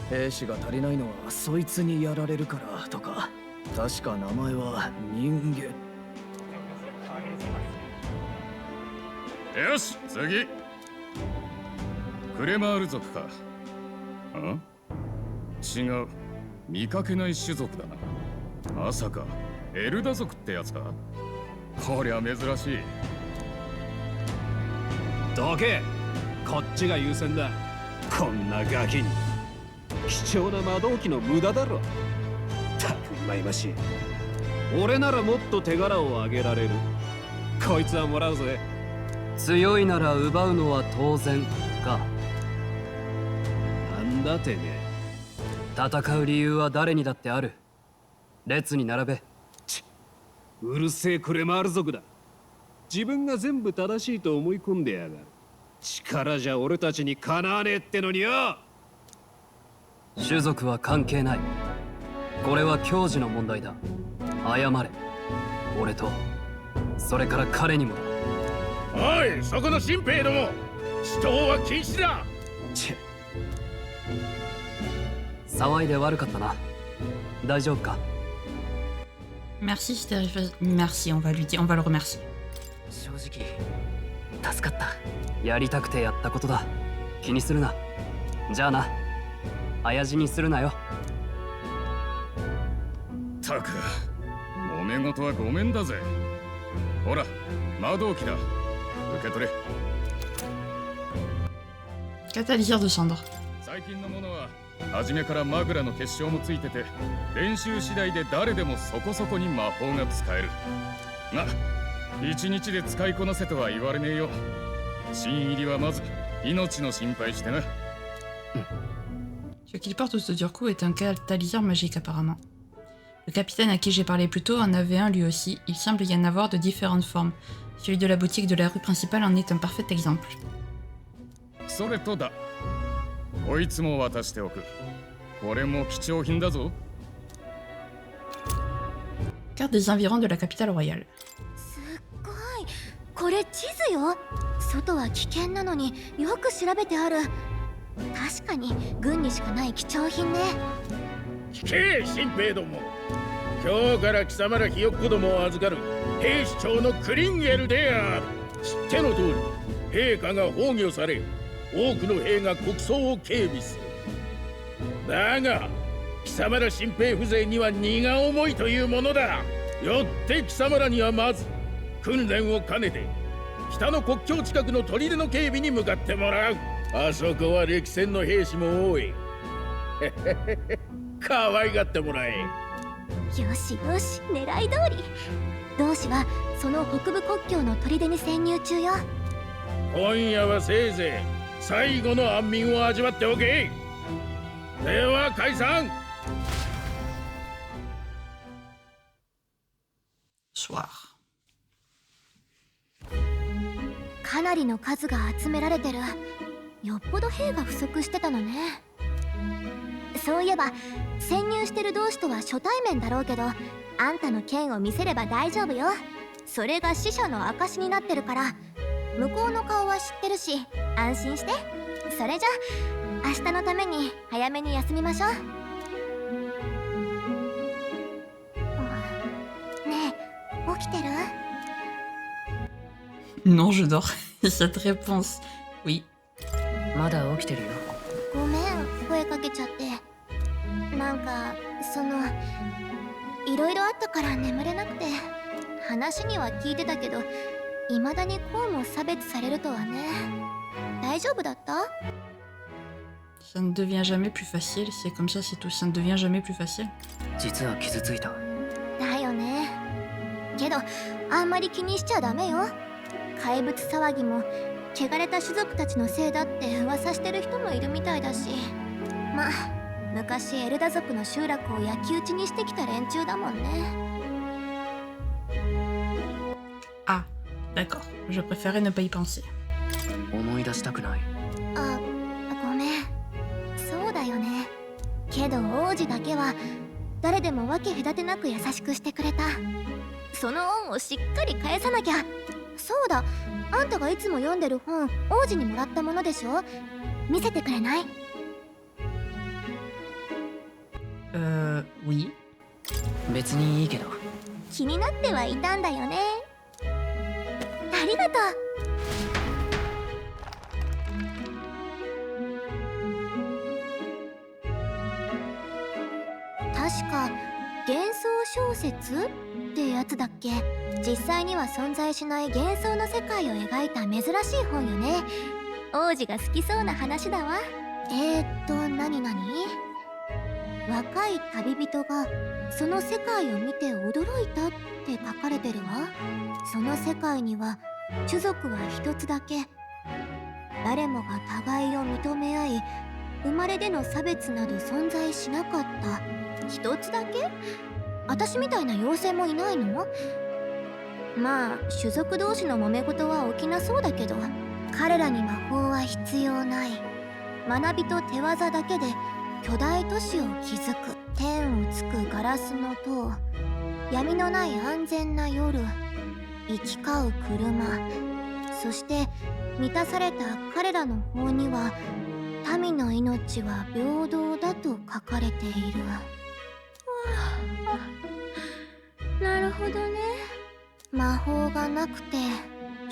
兵士が足りないのはそいつにやられるからとか確か名前は人間よし次クレマール族かん違う見かけない種族だなまさかエルダ族ってやつかこりゃ珍しいどけこっちが優先だこんなガキに貴重な魔導機の無駄だろたくまいましい俺ならもっと手柄をあげられるこいつはもらうぜ強いなら奪うのは当然かなんだてめえ戦う理由は誰にだってある列に並べうるせえクレマール族だ自分が全部正しいと思い込んでやがる力じゃ俺たちにかなわねえってのによ種族は関係ないこれは矜持の問題だ謝れ俺とそれから彼にもだおいそこの新兵ども死闘は禁止だ騒いで悪かったな大丈夫か Merci, Merci, on va lui dire, on va le remercier. 正直助かったやりたくてやったことだ気にするなじゃあな親父にするなよたく揉め事はごめんだぜほら魔導機だ受け取れ Catalyseur de cendre 最近のものは初めからマグラの結晶もついてて練習次第で誰でもそこそこに魔法が使えるが一日で使いこなせとは言われねえよ新入りはまず命の心配してな Ce qu'il porte autour du cou est un catalyseur magique apparemment. Le capitaine à qui j'ai parlé plus tôt en avait un lui aussi, il semble y en avoir de différentes formes. Celui de la boutique de la rue principale en est un parfait exemple. それとだこいつも渡しておくこれも貴重品だぞ Carte des environs de la capitale royale. すっごいこれ地図よ外は危険なのによく調べてある確かに軍にしかない貴重品ね聞け新兵ども。今日から貴様らひよっこどもを預かる兵士長のクリンゲルである。知っての通り陛下が崩御され、多くの兵が国葬を警備する。だが貴様ら新兵風情には荷が重いというものだ。よって貴様らにはまず訓練を兼ねて北の国境近くの砦の警備に向かってもらう。あそこは歴戦の兵士も多い。可愛がってもらえ。よしよし、狙い通り。同志はその北部国境の砦に潜入中よ。今夜はせいぜい最後の安眠を味わっておけ。では解散。Soir。かなりの数が集められてる。よっぽど兵が不足してたのね。そういえば潜入してる同士とは初対面だろうけど、あんたの剣を見せれば大丈夫よ。それが死者の証になってるから。向こうの顔は知ってるし安心して。それじゃ明日のために早めに休みましょう。ねえ、起きてる？ Non, je dors. Cette réponse. Oui. まだ起きてるよ。ごめん、声かけちゃって。なんかいろいろあったから眠れなくて。話には聞いてたけど、未だにこうも差別されるとはね。大丈夫だった？ Ça ne devient jamais plus facile, c'est comme ça, c'est tout. Ça ne devient jamais plus facile. 実は傷ついた。だよね。けどあんまり気にしちゃダメよ。怪物騒ぎも汚れた種族たちのせいだって噂してる人もいるみたいだし。まあ昔エルダ族の集落を焼き討ちにしてきた連中だもんね。Ah, d'accord. Je préférais ne pas y penser. 思い出したくない。あ、ごめん。そうだよね。けど王子だけは誰でも分け隔てなく優しくしてくれた。その恩をしっかり返さなきゃ。そうだ、あんたがいつも読んでる本、王子にもらったものでしょ。見せてくれない？Oui。別にいいけど。気になってはいたんだよね。ありがとう。確か幻想小説ってやつだっけ。実際には存在しない幻想の世界を描いた珍しい本よね。王子が好きそうな話だわ。何々？若い旅人がその世界を見て驚いたって書かれてるわ。その世界には種族は一つだけ。誰もが互いを認め合い、生まれでの差別など存在しなかった。一つだけ？私みたいな妖精もいないの？まあ種族同士の揉め事は起きなそうだけど、彼らに魔法は必要ない。学びと手技だけで巨大都市を築く。天をつくガラスの塔、闇のない安全な夜、行き交う車、そして満たされた彼らの法には民の命は平等だと書かれている。なるほどね。魔法がなくて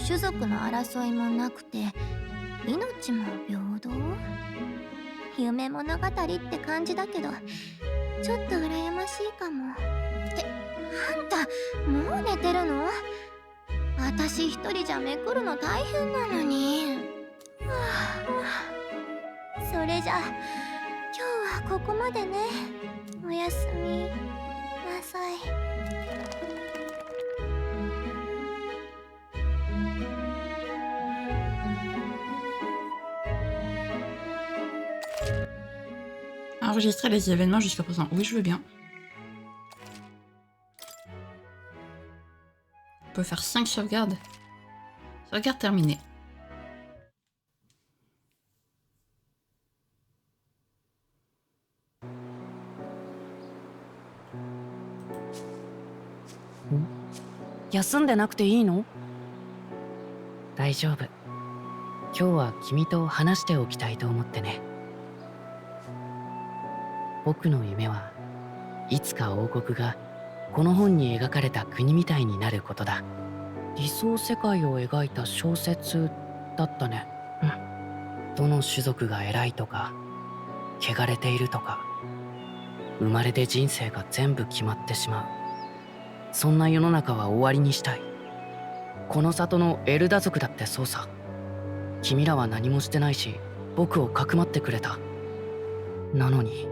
種族の争いもなくて命も平等。夢物語って感じだけどちょっと羨ましいかも。ってあんたもう寝てるの？私一人じゃめくるの大変なのに。それじゃ今日はここまでね。おやすみなさい。Enregistrer les événements jusqu'à présent. Oui, je veux bien. On peut faire 5 sauvegardes. Sauvegarde terminée. Hmm? 休んでなくていいの？大丈夫。今日は君と話しておきたいと思ってね。僕の夢はいつか王国がこの本に描かれた国みたいになることだ。理想世界を描いた小説だったね。どの種族が偉いとか汚れているとか、生まれて人生が全部決まってしまう、そんな世の中は終わりにしたい。この里のエルダ族だってそうさ。君らは何もしてないし、僕をかくまってくれた。なのに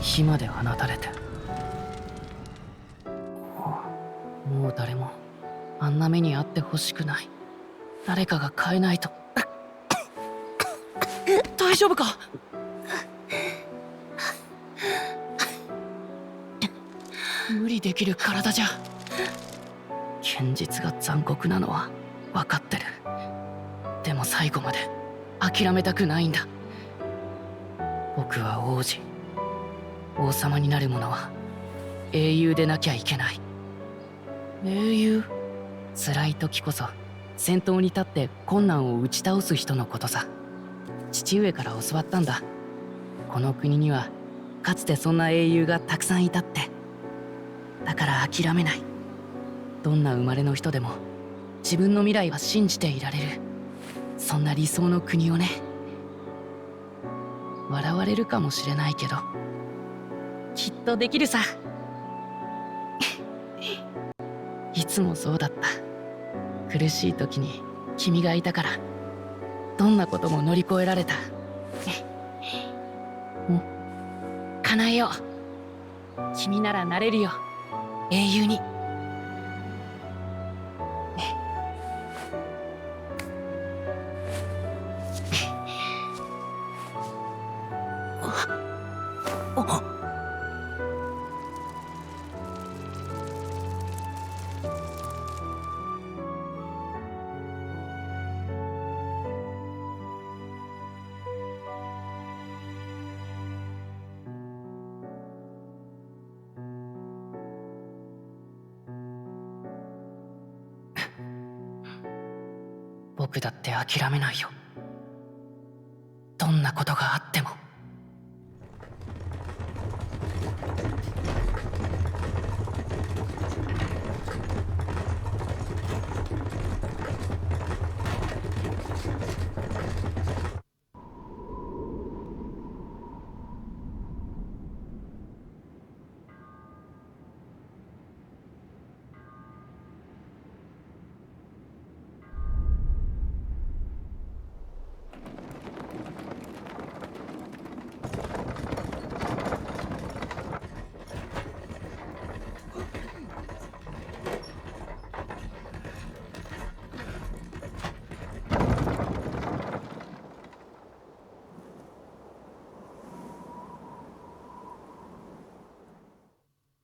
火まで放たれて、もう誰もあんな目に遭ってほしくない。誰かが変えないと。大丈夫か？無理できる体じゃ。現実が残酷なのは分かってる。でも最後まで諦めたくないんだ。僕は王子、王様になる者は英雄でなきゃいけない。英雄？辛い時こそ先頭に立って困難を打ち倒す人のことさ。父上から教わったんだ。この国にはかつてそんな英雄がたくさんいたって。だから諦めない。どんな生まれの人でも自分の未来は信じていられる。そんな理想の国をね。笑われるかもしれないけど、きっとできるさ。いつもそうだった。苦しい時に君がいたからどんなことも乗り越えられた。叶えよう。君ならなれるよ、英雄に。僕だって諦めないよ。どんなことがあっても。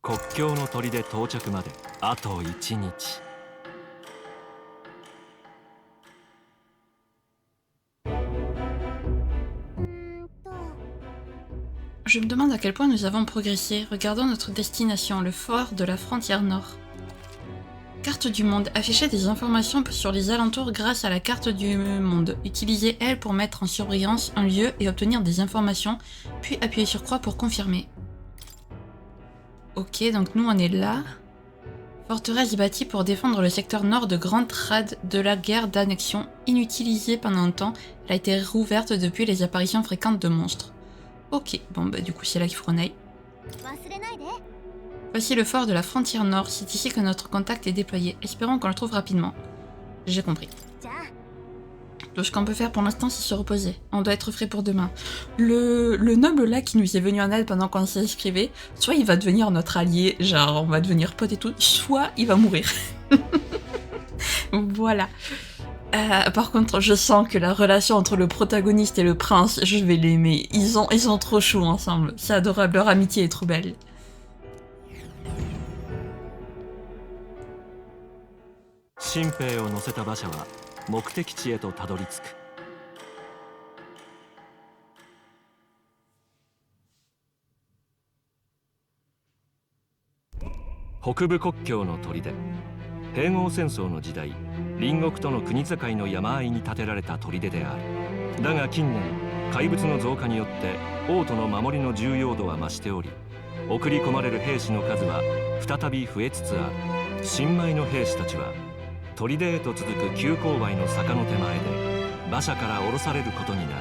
国境の砦到着まであと1日。Je me demande à quel point nous avons progressé. Regardons notre destination, le fort de la frontière nord. Carte du monde. Afficher des informations sur les alentours grâce à la carte du monde. Utilisez elle pour mettre en surbrillance un lieu et obtenir des informations, puis appuyez sur croix pour confirmer. Ok, donc nous on est là. Forteresse bâtie pour défendre le secteur nord de Grand Trad de la guerre d'annexion. Inutilisée pendant un temps, elle a été rouverte depuis les apparitions fréquentes de monstres. Ok, bon bah du coup c'est là qu'il faut qu'on aille. Voici le fort de la frontière nord, c'est ici que notre contact est déployé. Espérons qu'on le trouve rapidement. J'ai compris. Tout ce qu'on peut faire pour l'instant c'est se reposer. On doit être frais pour demain. Le noble là qui nous est venu en aide pendant qu'on s'inscrivait, soit il va devenir notre allié, genre on va devenir pote et tout, soit il va mourir. Voilà. Par contre, je sens que la relation entre le protagoniste et le prince, je vais l'aimer. Ils sont trop chauds ensemble. C'est adorable, leur amitié est trop belle. Shinpeiを乗せた馬車は目的地へとたどり着く。北部国境の砦。併合戦争の時代、隣国との国境の山あいに建てられた砦である。だが近年、怪物の増加によって王都の守りの重要度は増しており、送り込まれる兵士の数は再び増えつつある。新米の兵士たちは砦へと続く急勾配の坂の手前で馬車から降ろされることになる。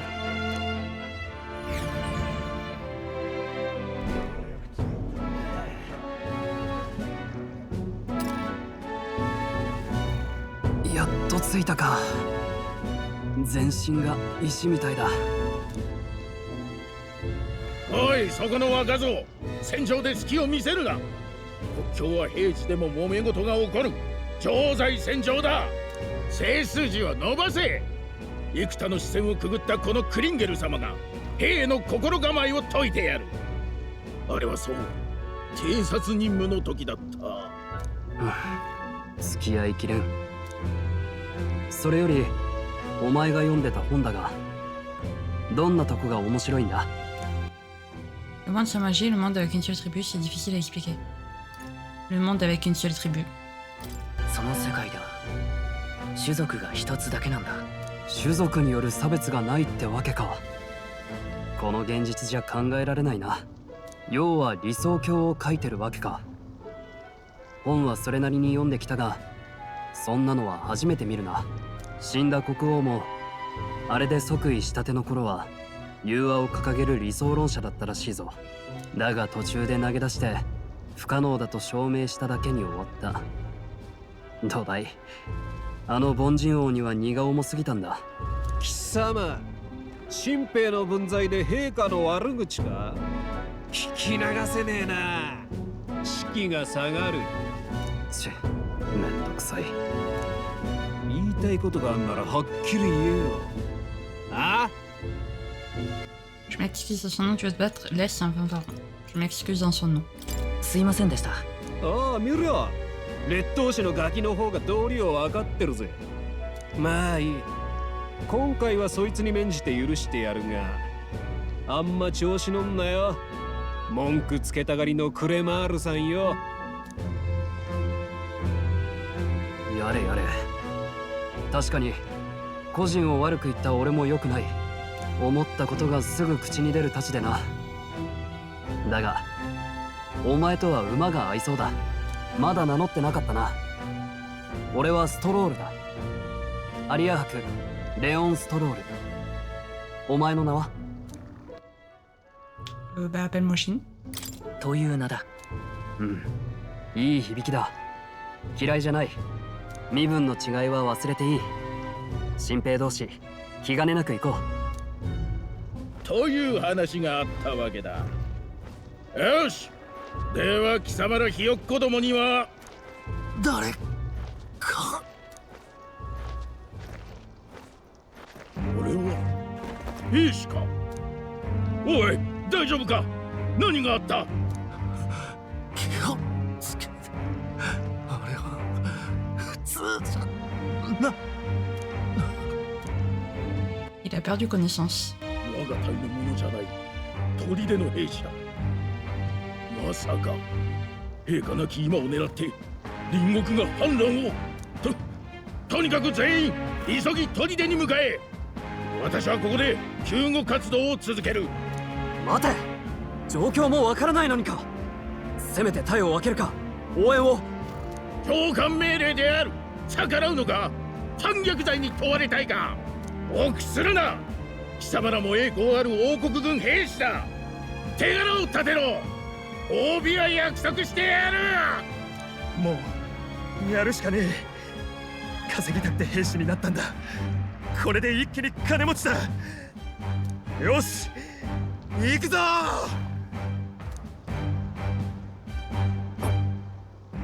やっと着いたか。全身が石みたいだ。おい、そこの若造、戦場で隙を見せるな。国境は平時でも揉め事が起こる常在戦場だ。背筋を伸ばせ。幾多の視線をくぐったこのクリンゲル様が兵の心構えを解いてやる。あれはそう、偵察任務の時だった。付き合いきれん。それよりお前が読んでた本だが、どんなとこが面白いんだ？ Le monde sans magie, le monde avec une seule tribu, c'est difficile à expliquer. Le monde avec une seule tribu. その世界では種族が一つだけなんだ。種族による差別がないってわけか。この現実じゃ考えられないな。要は理想郷を書いてるわけか。本はそれなりに読んできたが、そんなのは初めて見るな。死んだ国王もあれで即位したての頃は融和を掲げる理想論者だったらしいぞ。だが途中で投げ出して不可能だと証明しただけに終わった。どうだい、あの凡人王には荷が重すぎたんだ。貴様、新兵の分際で陛下の悪口か？聞き流せねえな。士気が下がる。めんどくさい。言いたいことがあんならはっきり言えよ。あ？ Je m'excuse dans son nom, tu veux te battre? Laisse un peu pardon. Je m'excuse dans son nom. すいませんでした。ああ、見ろ。劣等種のガキの方が道理を分かってるぜ。まあいい。今回はそいつに免じて許してやるが、あんま調子乗んなよ。文句つけたがりのクレマールさんよ。やれやれ。確かに個人を悪く言った俺も良くない。思ったことがすぐ口に出るたちでな。だがお前とは馬が合いそうだ。まだ名乗ってなかったな。俺はストロールだ。アリア伯レオン・ストロール。お前の名は？appelle-moi Shin. という名だ。うん、いい響きだ。嫌いじゃない。身分の違いは忘れていい。新兵同士気兼ねなく行こう。という話があったわけだ。よし、では貴様らひよっこどもには誰か。俺は兵士か。おい、大丈夫か？何があった？気をつけて。俺は普通じゃな。Il a perdu connaissance. 我が隊のものじゃない。砦の兵士だ。まさか陛下なき今を狙って隣国が反乱を。とにかく全員急ぎ砦に向かえ。私はここで救護活動を続ける。待て、状況もわからないのにか。せめて隊を分けるか、応援を。長官命令である。逆らうのか？反逆罪に問われたいか？臆するな。貴様らも栄光ある王国軍兵士だ。手柄を立てろ。褒美は約束してやる。もうやるしかねえ。稼ぎたくて兵士になったんだ。これで一気に金持ちだ。よし、行くぞ。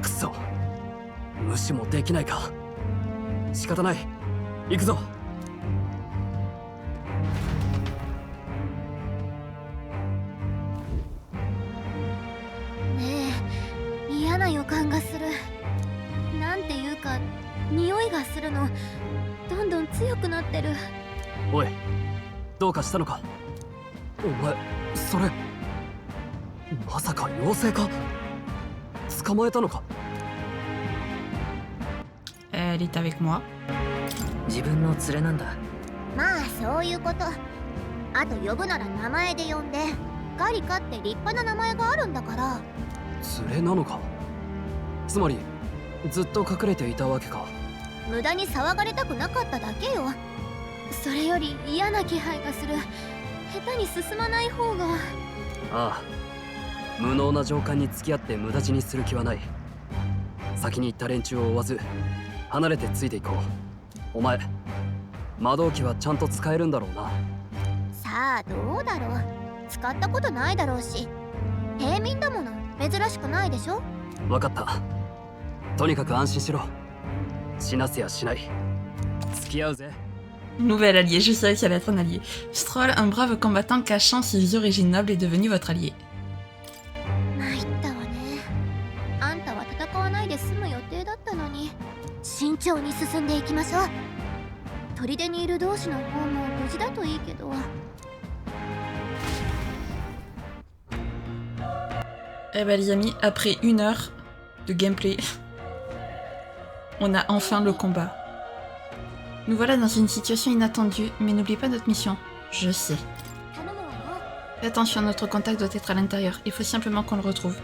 くそ、無視もできないか。仕方ない、行くぞ。ねえ、嫌な予感がする。なんていうか匂いがするの。どんどん強くなってる。おい、どうかしたのか？お前それまさか妖精か？捕まえたのか？ Elle est avec moi. 自分の連れなんだ。まあそういうこと。あと呼ぶなら名前で呼んで。ガリカって立派な名前があるんだから。連れなのか。つまりずっと隠れていたわけか。無駄に騒がれたくなかっただけよ。それより嫌な気配がする。下手に進まない方が。ああ、無能な上官に付き合って無駄死にする気はない。先に行った連中を追わず離れてついていこう。お前魔導機はちゃんと使えるんだろうな。さあどうだろう。使ったことないだろうし。平民だもの、珍しくないでしょ。分かった。とにかく安心しろ。死なせやしない。付き合うぜ。Nouvel allié, je savais que ça allait être un allié. Stroll, un brave combattant cachant ses origines nobles, est devenu votre allié. 参ったわね。あんたは戦わないで済む予定だったのに。慎重に進んでいきましょう。砦にいる同士の方も無事だといいけど。Eh ben les amis, après 1 heure de gameplay, on a enfin le combat. Nous voilà dans une situation inattendue, mais n'oublie pas notre mission. Je sais. Fais attention, notre contact doit être à l'intérieur. Il faut simplement qu'on le retrouve.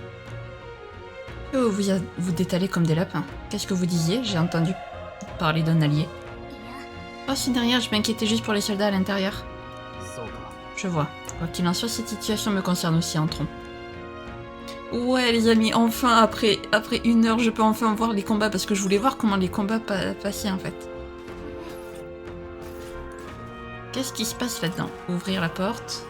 Oh, vous détalez comme des lapins. Qu'est-ce que vous disiez? J'ai entendu parler d'un allié. Oh, ce n'est rien, je m'inquiétais juste pour les soldats à l'intérieur. Je vois. Quoi qu'il en soit, cette situation me concerne aussi, entrons. Ouais les amis, enfin après 1 heure, je peux enfin voir les combats parce que je voulais voir comment les combats passaient en fait. Qu'est-ce qui se passe là-dedans? Ouvrir la porte.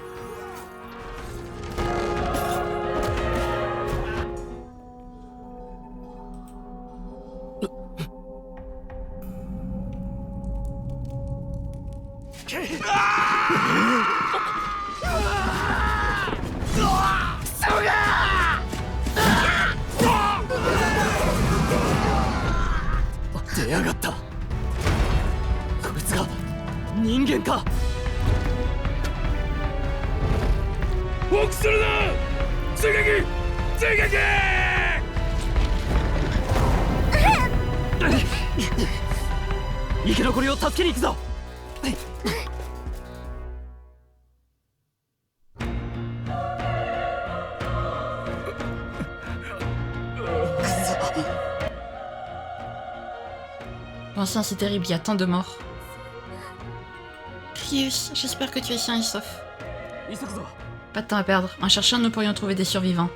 Bon sang, c'est terrible, il y a tant de morts. Crius, j'espère que tu es sain et sauf. Pas de temps à perdre. En cherchant, nous pourrions trouver des survivants.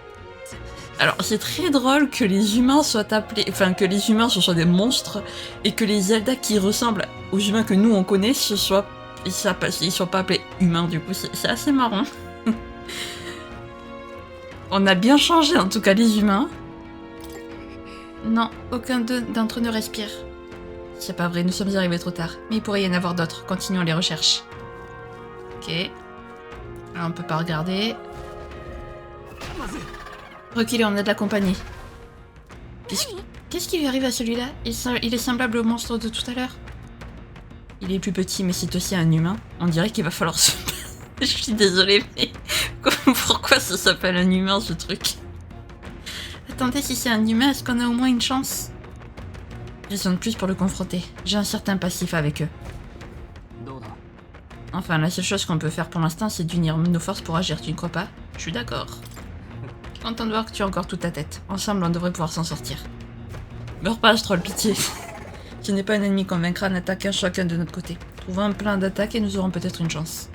Alors, c'est très drôle que les humains soient appelés... Enfin, que les humains ce soient des monstres et que les Zelda qui ressemblent aux humains que nous on connaît, ils soient pas appelés humains du coup. C'est assez marrant. On a bien changé en tout cas les humains. Non, aucun d'entre eux ne respire. C'est pas vrai, nous sommes arrivés trop tard. Mais il pourrait y en avoir d'autres. Continuons les recherches. Ok. Là, on peut pas regarder. Reculez, on a de la compagnie. Qu'est-ce qui lui arrive à celui-là? Il est semblable au monstre de tout à l'heure. Il est plus petit, mais c'est aussi un humain. On dirait qu'il va falloir se... Je suis désolée, mais... Pourquoi ça s'appelle un humain, ce truc? Attendez, si c'est un humain, est-ce qu'on a au moins une chance? Raison de plus pour le confronter. J'ai un certain passif avec eux. Enfin, la seule chose qu'on peut faire pour l'instant, c'est d'unir nos forces pour agir, tu ne crois pas? Je suis d'accord. Je suis content de voir que tu as encore toute ta tête. Ensemble, on devrait pouvoir s'en sortir. Meurs pas, Stroll, pitié. Ce n'est pas un ennemi qu'on vaincra en attaquant chacun de notre côté. Trouvons un plan d'attaque et nous aurons peut-être une chance.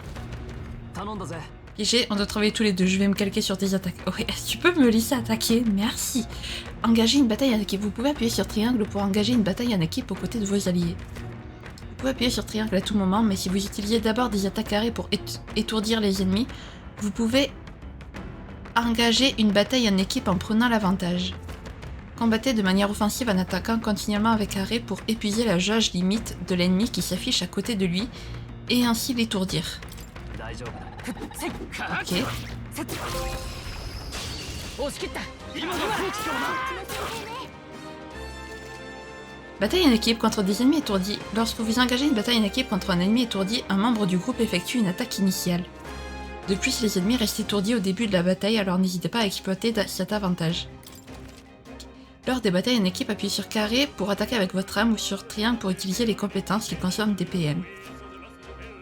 Piégé, on doit travailler tous les deux. Je vais me calquer sur tes attaques. Oui, tu peux me laisser attaquer? Merci. Engager une bataille en équipe. Vous pouvez appuyer sur triangle pour engager une bataille en équipe aux côtés de vos alliés. Vous pouvez appuyer sur triangle à tout moment, mais si vous utilisez d'abord des attaques carrées pour étourdir les ennemis, vous pouvez engager une bataille en équipe en prenant l'avantage. Combattez de manière offensive en attaquant continuellement avec arrêt pour épuiser la jauge limite de l'ennemi qui s'affiche à côté de lui et ainsi l'étourdir. Ok. Bataille en équipe contre des ennemis étourdis. Lorsque vous engagez une bataille en équipe contre un ennemi étourdi, un membre du groupe effectue une attaque initiale. De plus, les ennemis restent étourdis au début de la bataille, alors n'hésitez pas à exploiter cet avantage. Lors des batailles en équipe, appuyez sur carré pour attaquer avec votre arme ou sur triangle pour utiliser les compétences qui consomment des PM.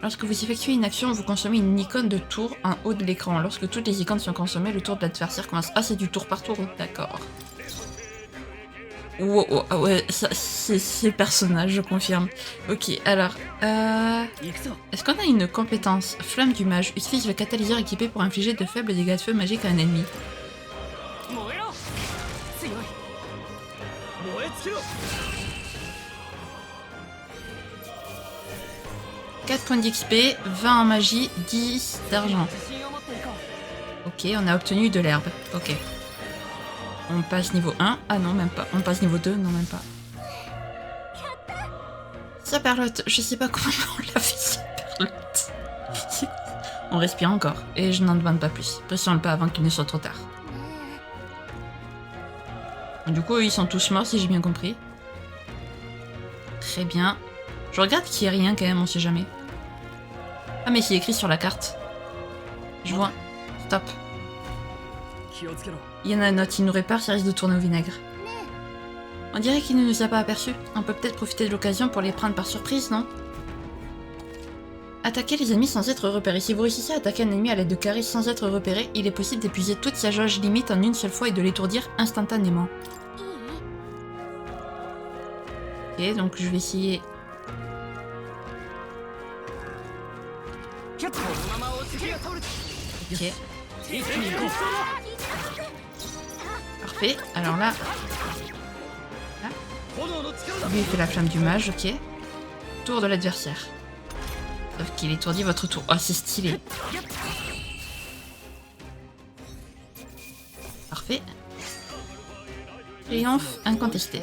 Lorsque vous effectuez une action, vous consommez une icône de tour en haut de l'écran. Lorsque toutes les icônes sont consommées, le tour de l'adversaire commence. Ah, c'est du tour par tour, d'accord. Wow, oh, ah ouais, c'est le personnage, je confirme. Ok, alors, est-ce qu'on a une compétence Flamme du mage utilise le catalyseur équipé pour infliger de faibles dégâts de feu magiques à un ennemi. 4 points d'XP, 20 en magie, 10 d'argent. Ok, on a obtenu de l'herbe. Ok. On passe niveau 1. Ah non, même pas. On passe niveau 2. Non, même pas. Saperlotte. Je sais pas comment on l'a fait, Saperlotte. On respire encore. Et je n'en demande pas plus. Pressons le pas avant qu'il ne soit trop tard. Du coup, ils sont tous morts, si j'ai bien compris. Très bien. Je regarde qu'il n'y ait rien quand même, on sait jamais. Ah mais c'est écrit sur la carte. Je vois. Stop. Il y en a un autre, il nous répare, ça risque de tourner au vinaigre. On dirait qu'il ne nous a pas aperçus. On peut peut-être profiter de l'occasion pour les prendre par surprise, non? Attaquer les ennemis sans être repéré. Si vous réussissez à attaquer un ennemi à l'aide de carrés sans être repéré, il est possible d'épuiser toute sa jauge limite en une seule fois et de l'étourdir instantanément. Ok, donc je vais essayer... Ok. Parfait, alors là... Lui il fait la flamme du mage, ok. Tour de l'adversaire. Sauf qu'il étourdit votre tour. Oh, c'est stylé. Parfait. Triomphe incontesté.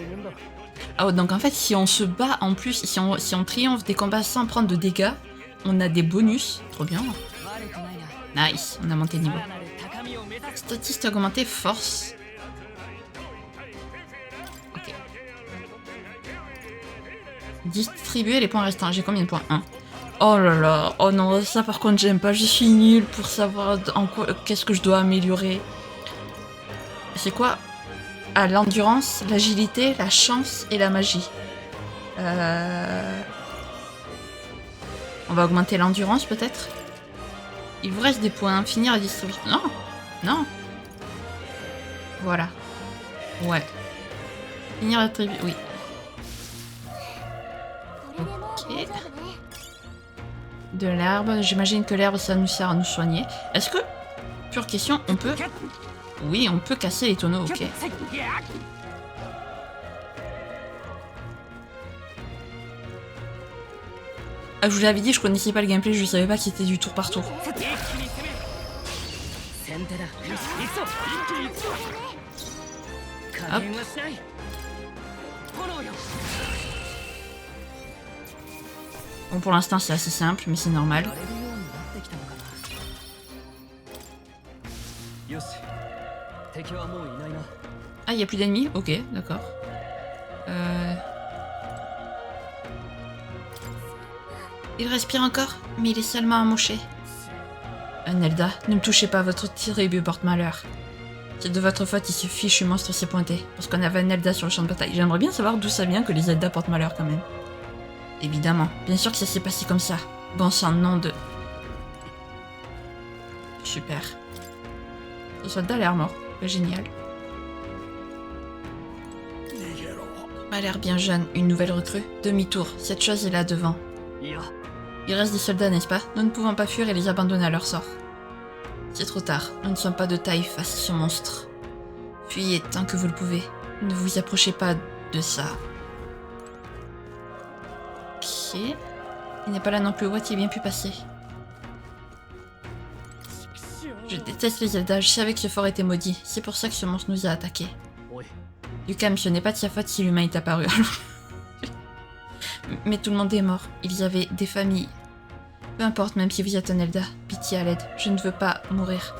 Ah, donc en fait, si on se bat en plus, si on triomphe des combats sans prendre de dégâts, on a des bonus. Trop bien. Nice, on a monté de niveau. Statistique augmentée, force. Ok. Distribuer les points restants. J'ai combien de points? 1. Oh là là, oh non, ça par contre j'aime pas. Je suis nulle pour savoir en quoi, qu'est-ce que je dois améliorer. C'est quoi? Ah, l'endurance, l'agilité, la chance et la magie. On va augmenter l'endurance peut-être. Il vous reste des points. Finir la distribution. Non, non. Voilà. Ouais. Finir la tribu. Oui. Ok. De l'herbe. J'imagine que l'herbe ça nous sert à nous soigner. Est-ce que, pure question, on peut... Oui, on peut casser les tonneaux, ok. Ah, je vous l'avais dit, je connaissais pas le gameplay, je savais pas que c'était du tour par tour. Hop. Bon, pour l'instant, c'est assez simple, mais c'est normal. Ah, il n'y a plus d'ennemis? Ok, d'accord. Il respire encore, mais il est seulement amoché. Nelda, ne me touchez pas, votre tribu porte malheur. C'est de votre faute, ce fichu monstre s'est pointé, parce qu'on avait Nelda sur le champ de bataille. J'aimerais bien savoir d'où ça vient que les Zelda portent malheur quand même. Évidemment, bien sûr que ça s'est passé comme ça. Bon sang, nom de... Super. Le soldat a l'air mort. Génial. A l'air bien jeune, une nouvelle recrue. Demi-tour, cette chose est là devant. Il reste des soldats, n'est-ce pas? Nous ne pouvons pas fuir et les abandonner à leur sort. C'est trop tard, nous ne sommes pas de taille face à ce monstre. Fuyez tant que vous le pouvez. Ne vous approchez pas de ça. Ok. Il n'est pas là non plus, what, il est bien pu passer. Je déteste les Zelda, je savais que ce fort était maudit. C'est pour ça que ce monstre nous a attaqués. Yukam, ce n'est pas de sa faute si l'humain est apparu. Mais tout le monde est mort. Il y avait des familles. Peu importe, même si vous êtes un Zelda. Pitié à l'aide. Je ne veux pas mourir.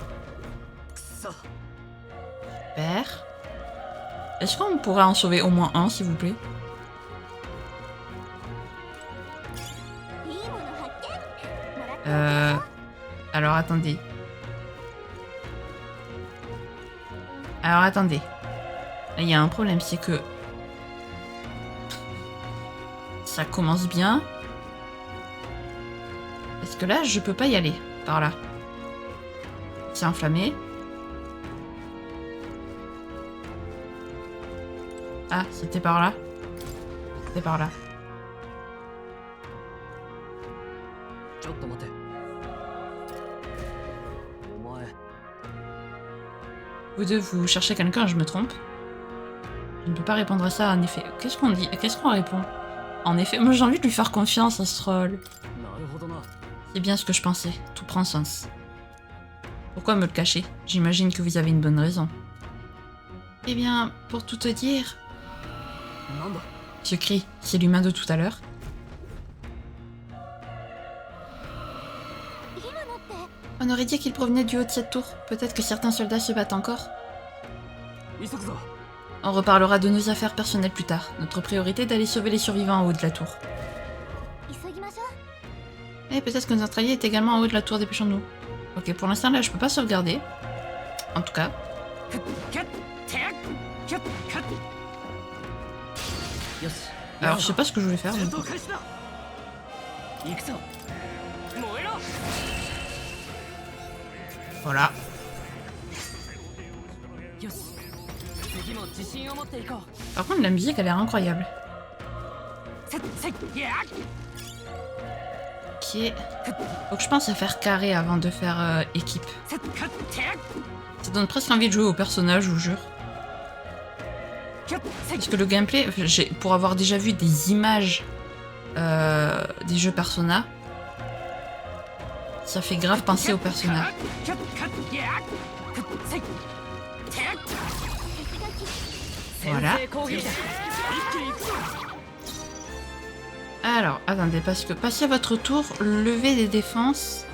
Super. Est-ce qu'on pourrait en sauver au moins un, s'il vous plaît? Alors attendez. Il y a un problème, c'est que... Ça commence bien. que là, je peux pas y aller. Par là. C'est enflammé. Ah, c'était par là. C'était par là. Vous deux, vous cherchez quelqu'un, je me trompe. Je ne peux pas répondre à ça, en effet. Qu'est-ce qu'on dit? Qu'est-ce qu'on répond? En effet, moi j'ai envie de lui faire confiance à ce troll. C'est bien ce que je pensais. Tout prend sens. Pourquoi me le cacher? J'imagine que vous avez une bonne raison. Eh bien, pour tout te dire... Ce cri, c'est l'humain de tout à l'heure. On aurait dit qu'il provenait du haut de cette tour. Peut-être que certains soldats se battent encore. On reparlera de nos affaires personnelles plus tard. Notre priorité est d'aller sauver les survivants en haut de la tour. Et peut-être que notre allié est également en haut de la tour, dépêchons-nous. Ok, pour l'instant là je peux pas sauvegarder. En tout cas. Alors je sais pas ce que je voulais faire. Donc... Voilà. Par contre la musique elle a l'air incroyable. Ok. Donc je pense à faire carré avant de faire équipe. Ça donne presque envie de jouer au personnage, je vous jure. Parce que le gameplay, pour avoir déjà vu des images des jeux Persona, ça fait grave penser au personnage. Voilà. Alors, attendez, parce que passez à votre tour, levez des défenses,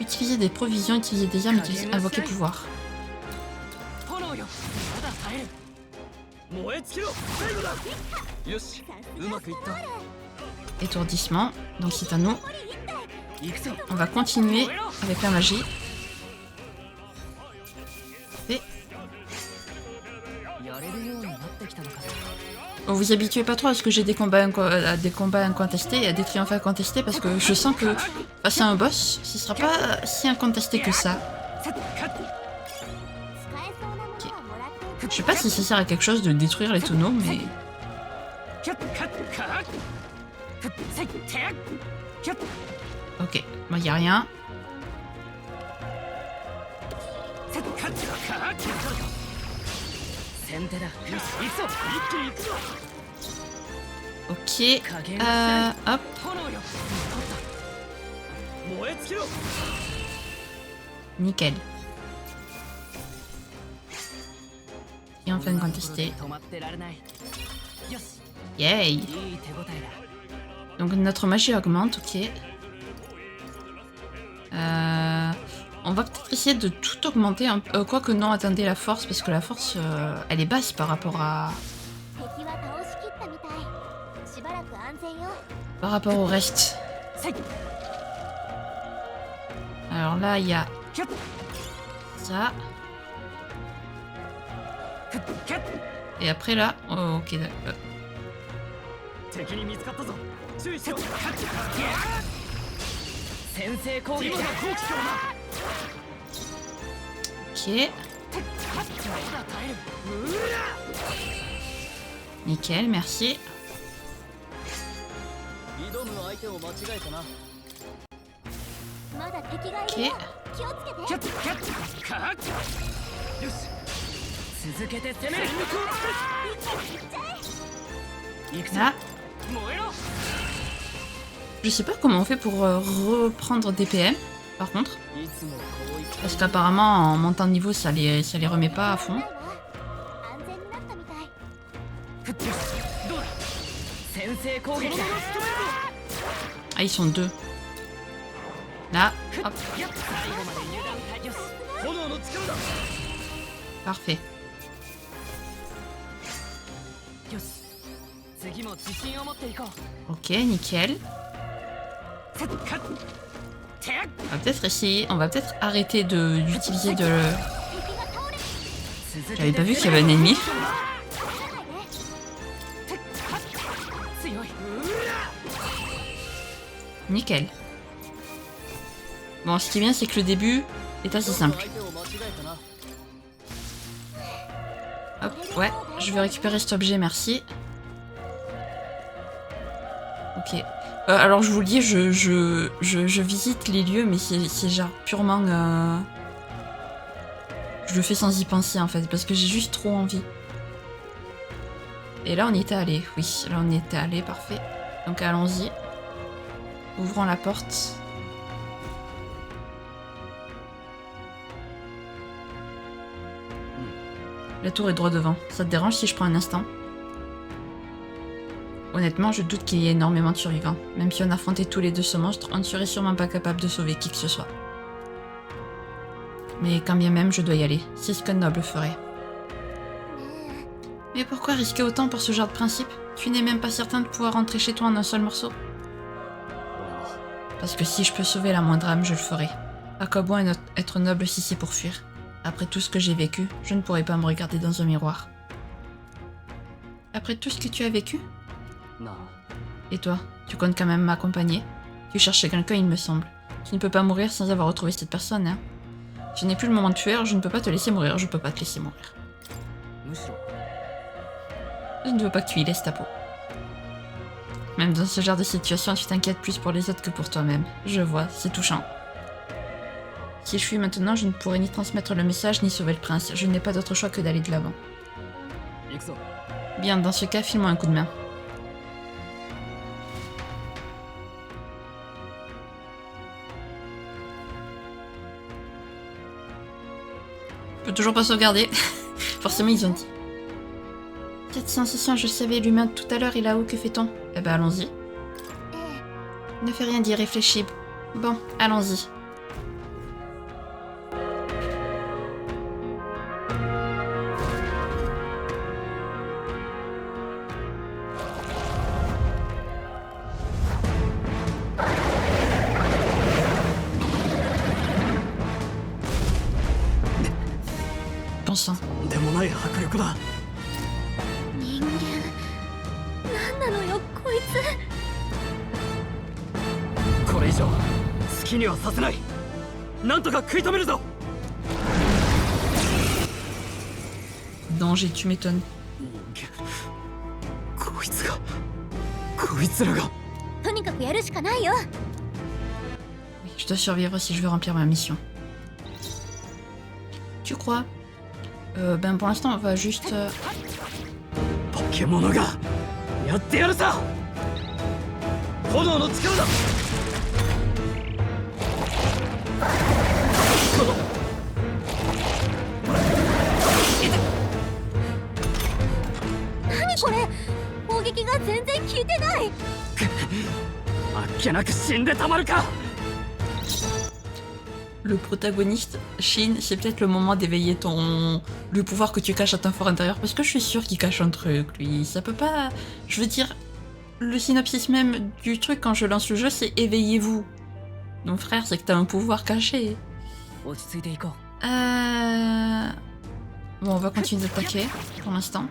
utilisez des provisions, utilisez des armes, utilisez invoquer pouvoir. Étourdissement, donc c'est à nous. On va continuer avec la magie. Et... Bon, vous habituez pas trop à ce que j'ai des combats incontestés et à des triomphes incontestés parce que je sens que face à un boss, ce sera pas si incontesté que ça. Je sais pas si ça sert à quelque chose de détruire les tonneaux, mais... Ok, moi y a rien. Ok, hop. Nickel. Et enfin contesté. Yay! Donc notre magie augmente, ok. On va peut-être essayer de tout augmenter, quoique non, attendez, la force, parce que la force, elle est basse par rapport à... Par rapport au reste. Alors là, il y a... ça. Et après là... Oh, ok, d'accord. Ok. Nickel, merci. Ok. Là. Je sais pas comment on fait pour reprendre des PM, par contre. Parce qu'apparemment, en montant de niveau, ça les remet pas à fond. Ah, ils sont deux. Là, hop. Parfait. Ok, nickel. On va peut-être essayer, on va peut-être arrêter d'utiliser de... J'avais pas vu qu'il y avait un ennemi. Nickel. Bon, ce qui est bien, c'est que le début est assez simple. Hop, ouais, je vais récupérer cet objet, merci. Ok. Alors, je vous le dis, je visite les lieux, mais c'est genre purement... Je le fais sans y penser, en fait, parce que j'ai juste trop envie. Et là, on y était allé. Oui, là, on y était allé, parfait. Donc, allons-y. Ouvrons la porte. La tour est droit devant. Ça te dérange si je prends un instant? Honnêtement, je doute qu'il y ait énormément de survivants. Même si on affrontait tous les deux ce monstre, on ne serait sûrement pas capable de sauver qui que ce soit. Mais quand bien même, je dois y aller. C'est ce qu'un noble ferait. Mais pourquoi risquer autant pour ce genre de principe? Tu n'es même pas certain de pouvoir rentrer chez toi en un seul morceau? Parce que si je peux sauver la moindre âme, je le ferai. À quoi bon être noble si c'est pour fuir? Après tout ce que j'ai vécu, je ne pourrais pas me regarder dans un miroir. Après tout ce que tu as vécu? Non. Et toi, tu comptes quand même m'accompagner? Tu cherches quelqu'un, il me semble. Tu ne peux pas mourir sans avoir retrouvé cette personne, hein? Ce n'est plus le moment de fuir, je ne peux pas te laisser mourir, je peux pas te laisser mourir. Je ne veux pas que tu y laisses ta peau. Même dans ce genre de situation, tu t'inquiètes plus pour les autres que pour toi-même. Je vois, c'est touchant. Si je fuis maintenant, je ne pourrai ni transmettre le message, ni sauver le prince. Je n'ai pas d'autre choix que d'aller de l'avant. Bien, dans ce cas, file-moi un coup de main. Je peux toujours pas sauvegarder. Forcément, ils ont dit. Cette sensation, je savais, l'humain de tout à l'heure, il a où, que fait-on? Eh ben, allons-y. Ne fais rien dire, réfléchis. Bon, allons-y. Bon sang. でもない迫力だ。人間なんなのよこいつ。これ以上好きにはさせない。なんとか食い止めるぞ。 Danger, tu m'étonnes. こいつらが。とにかくやるしかないよ。 Je dois survivre si je veux remplir ma mission. Tu crois? Ben pour l'instant on va juste... 化け物がやってやるさ。炎の力だ。何これ？攻撃が全然効いてない。あっけなく死んでたまるか。 Le protagoniste, Shin, c'est peut-être le moment d'éveiller le pouvoir que tu caches à ton fort intérieur, parce que je suis sûre qu'il cache un truc, lui. Ça peut pas... Je veux dire, le synopsis même du truc quand je lance le jeu, c'est éveillez-vous. Donc frère, c'est que t'as un pouvoir caché. Bon, on va continuer d'attaquer, pour l'instant.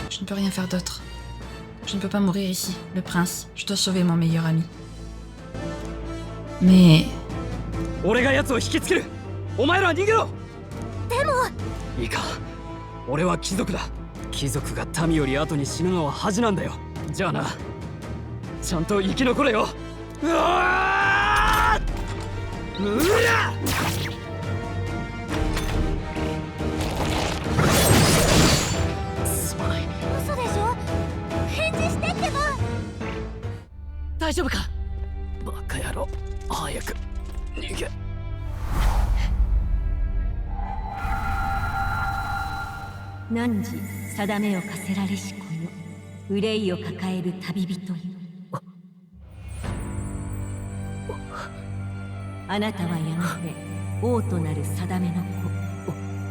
Je ne peux rien faire d'autre. Je ne peux pas mourir ici, le prince. Je dois sauver mon meilleur ami. Mais... 俺が奴を引きつける。お前らは逃げろ。でもいいか、俺は貴族だ。貴族が民より後に死ぬのは恥なんだよ。じゃあな、ちゃんと生き残れよ。うわー！うら！ 大丈夫か？バカ野郎、早く逃げ。汝定めを課せられし子よ、憂いを抱える旅人よ。あなたはやがて王となる定めの子。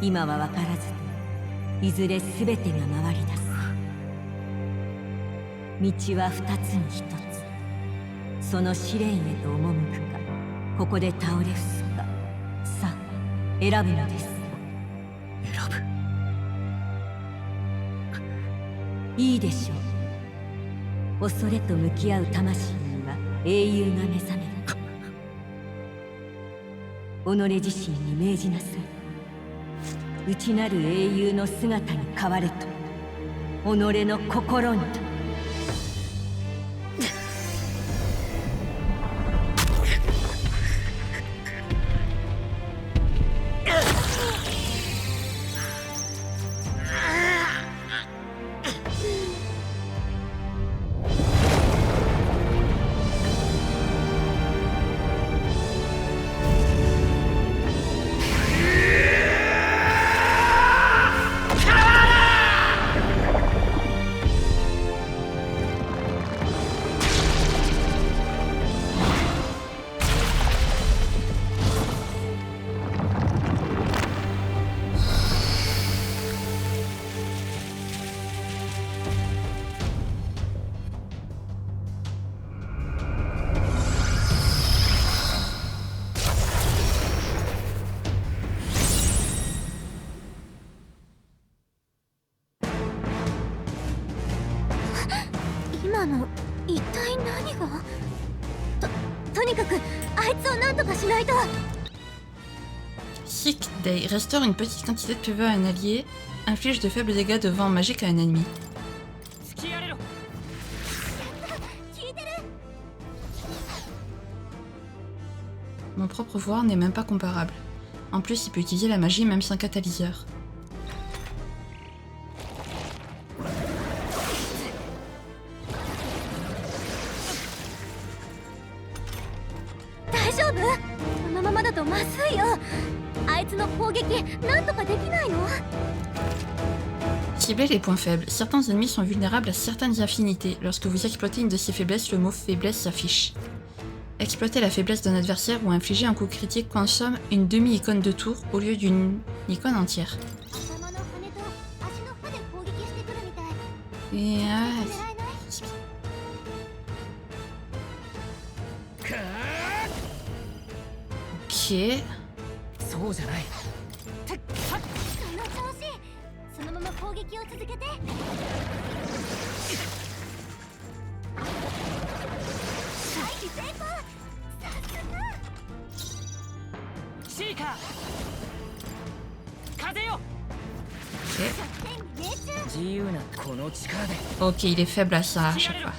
今は分からずといずれ全てが回り出す。道は二つに一つ。 その試練へと赴くか、ここで倒れ伏すか。さあ、選ぶのです。選ぶ。いいでしょう。恐れと向き合う魂には英雄が目覚める。己自身に命じなさい。内なる英雄の姿に変われと、己の心に。今の一体何が。とにかくあいつを何とかしないと。 Sick Day restaure une petite quantité de PV à un allié, inflige de faibles dégâts de vent magique à un ennemi. Mon propre pouvoir n'est même pas comparable. En plus, il peut utiliser la magie même sans catalyseur. Ciblez les points faibles. Certains ennemis sont vulnérables à certaines affinités. Lorsque vous exploitez une de ces faiblesses, le mot faiblesse s'affiche. Exploiter la faiblesse d'un adversaire ou infliger un coup critique consomme une demi-icône de tour au lieu d'une icône entière. Et ok. Ok, il est faible à ça à chaque fois.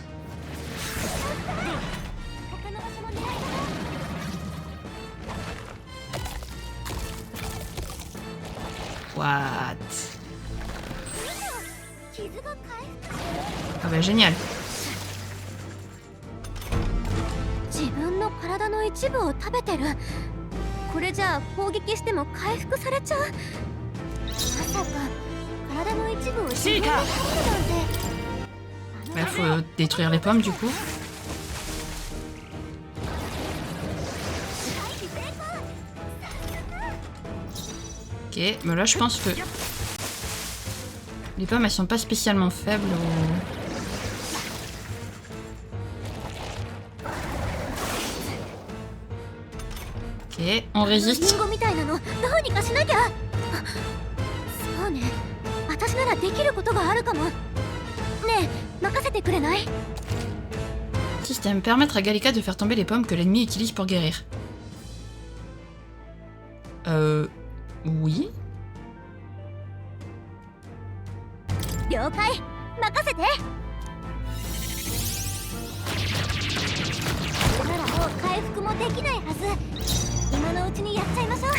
What? Ah bah génial. 自分の体の一部を食べてる。これじゃあ攻撃しても回復されちゃう。まさか体の一部を自分で食べるなんて。Bah faut détruire les pommes du coup. Ok, mais là je pense que les pommes elles sont pas spécialement faibles ou... Ok, on résiste. リンゴみたいなのどうにかしなきゃ。そうね、私ならできることがあるかも。ねえ、任せてくれない？ Système, permettre à Gallica de faire tomber les pommes que l'ennemi utilise pour guérir. Oui. 了解、任せて。ならもう回復もできないはず。今のうちにやっちゃいましょう。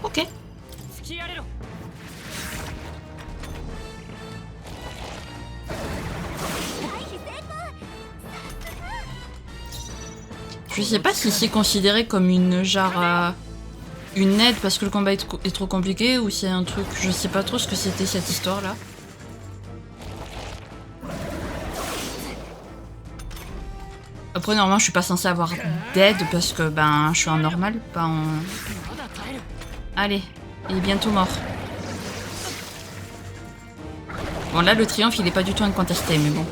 Ok. Je sais pas si c'est considéré comme une genre une aide parce que le combat est trop compliqué ou c'est un truc, je sais pas trop ce que c'était cette histoire là. Après normalement je suis pas censée avoir d'aide parce que ben je suis en normal, pas en... Allez, il est bientôt mort. Bon là le triomphe il est pas du tout incontesté mais bon.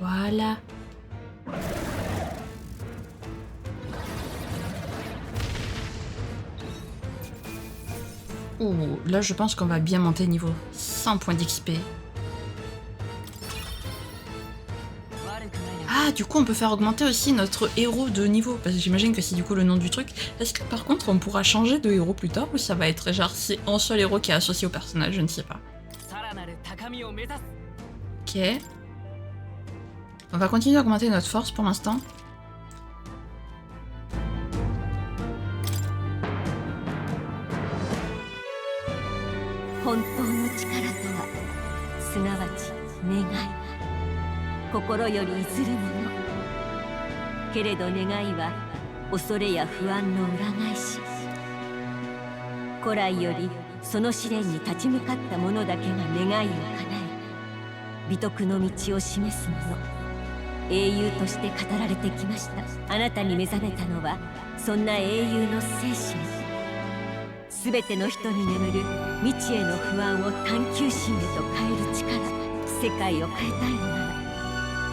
Voilà. Oh, là je pense qu'on va bien monter niveau 100 points d'XP. Ah, du coup on peut faire augmenter aussi notre héros de niveau, parce que j'imagine que c'est du coup le nom du truc. Est-ce que par contre on pourra changer de héros plus tard, ou ça va être genre c'est un seul héros qui est associé au personnage, je ne sais pas. Ok. On va continuer à augmenter notre force pour l'instant.全ての人に眠る未知への不安を探求心へと変える力、世界を変えたいのな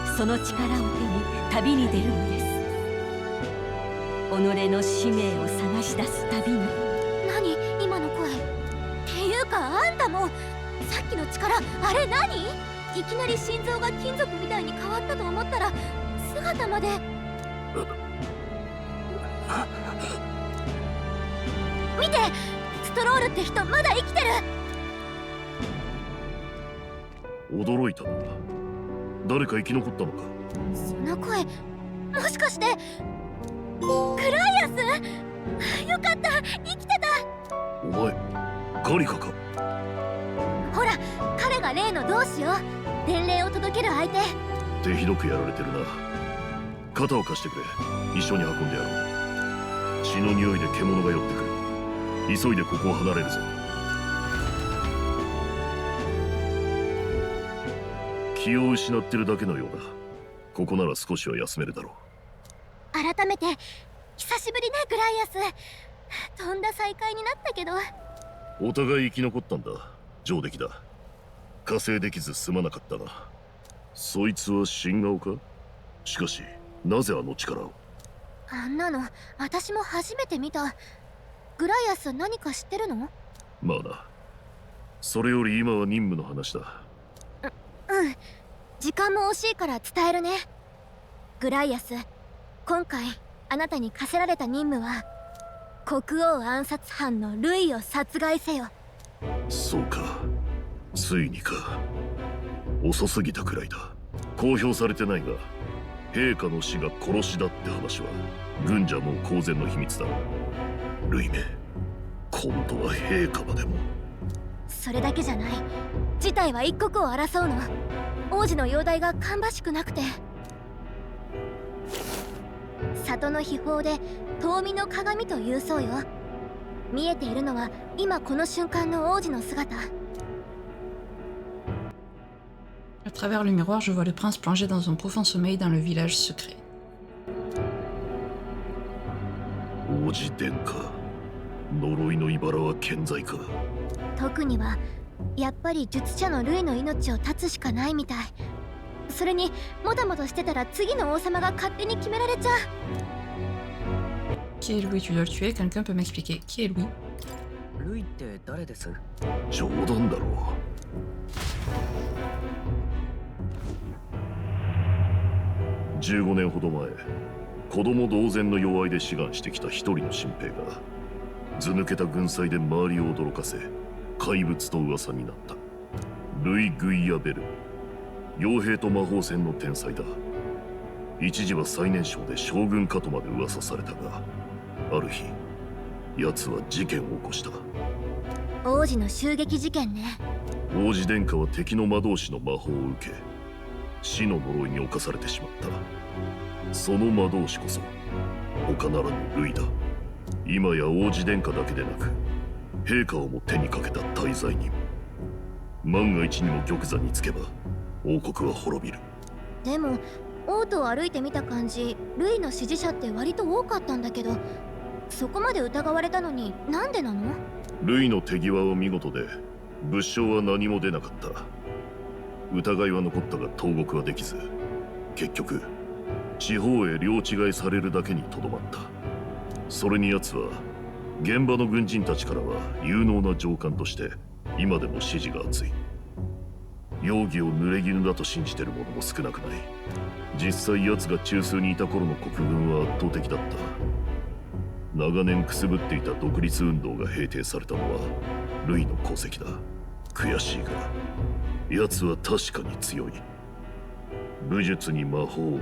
らその力を手に旅に出るのです。己の使命を探し出す旅に。何今の声っていうか、あんたもさっきの力あれ何？いきなり心臓が金属みたいに変わったと思ったら姿まで。見て、ストロールって人まだ生きてる。驚いたな。誰か生き残ったのか。その声もしかしてグライアス？よかった、生きてた。お前ガリカか。ほら、彼が例の同志よ。伝令を届ける相手。手ひどくやられてるな。肩を貸してくれ。一緒に運んでやろう。血の匂いで獣が寄ってくる。急いでここを離れるぞ。気を失ってるだけのようだ。ここなら少しは休めるだろう。改めて久しぶりね、グライアス。とんだ再会になったけど。お互い生き残ったんだ。上出来だ。加勢できずすまなかったな。そいつは新顔か。しかしなぜあの力を。あんなの私も初めて見た。グライアス何か知ってるの？まあな。それより今は任務の話だ。うん。時間も惜しいから伝えるね。グライアス、今回あなたに課せられた任務は国王暗殺犯のルイを殺害せよ。そうか、ついにか。遅すぎたくらいだ。公表されてないが陛下の死が殺しだって話は軍じゃもう公然の秘密だ。ルイめ、今度は陛下までも。それだけじゃない。事態は一刻を争うの。王子の容体が芳しくなくて。里の秘宝で遠見の鏡というそうよ。見えているのは今この瞬間の王子の姿。À travers le miroir, je vois le prince plongé dans un profond sommeil dans le village secret. 王子殿下、呪いの茨は健在か。特にはやっぱり術者のルイの命を絶つしかないみたい。それにもたもたしてたら次の王様が勝手に決められちゃう。Qui est Louis? Tu dois le tuer? Quelqu'un peut m'expliquer? Qui est Louis? Louis って誰です？冗談だろう。15年ほど前、子供同然の弱いで志願してきた一人の新兵が図抜けた軍隊で周りを驚かせ怪物と噂になった。ルイ・グイヤベル、傭兵と魔法戦の天才だ。一時は最年少で将軍かとまで噂されたが、ある日奴は事件を起こした。王子の襲撃事件ね。王子殿下は敵の魔導士の魔法を受け、死の呪いに侵されてしまった。その魔導士こそ他ならぬルイだ。今や王子殿下だけでなく陛下をも手にかけた大罪人。万が一にも玉座につけば王国は滅びる。でも王都を歩いてみた感じ、ルイの支持者って割と多かったんだけど、そこまで疑われたのになんでなの？ルイの手際は見事で物証は何も出なかった。疑いは残ったが投獄はできず、結局地方へ領違いされるだけにとどまった。それに奴は現場の軍人たちからは有能な上官として今でも支持が厚い。容疑を濡れ衣だと信じてる者も少なくない。実際奴が中枢にいた頃の国軍は圧倒的だった。長年くすぶっていた独立運動が平定されたのはルイの功績だ。悔しいが奴は確かに強い。武術に魔法、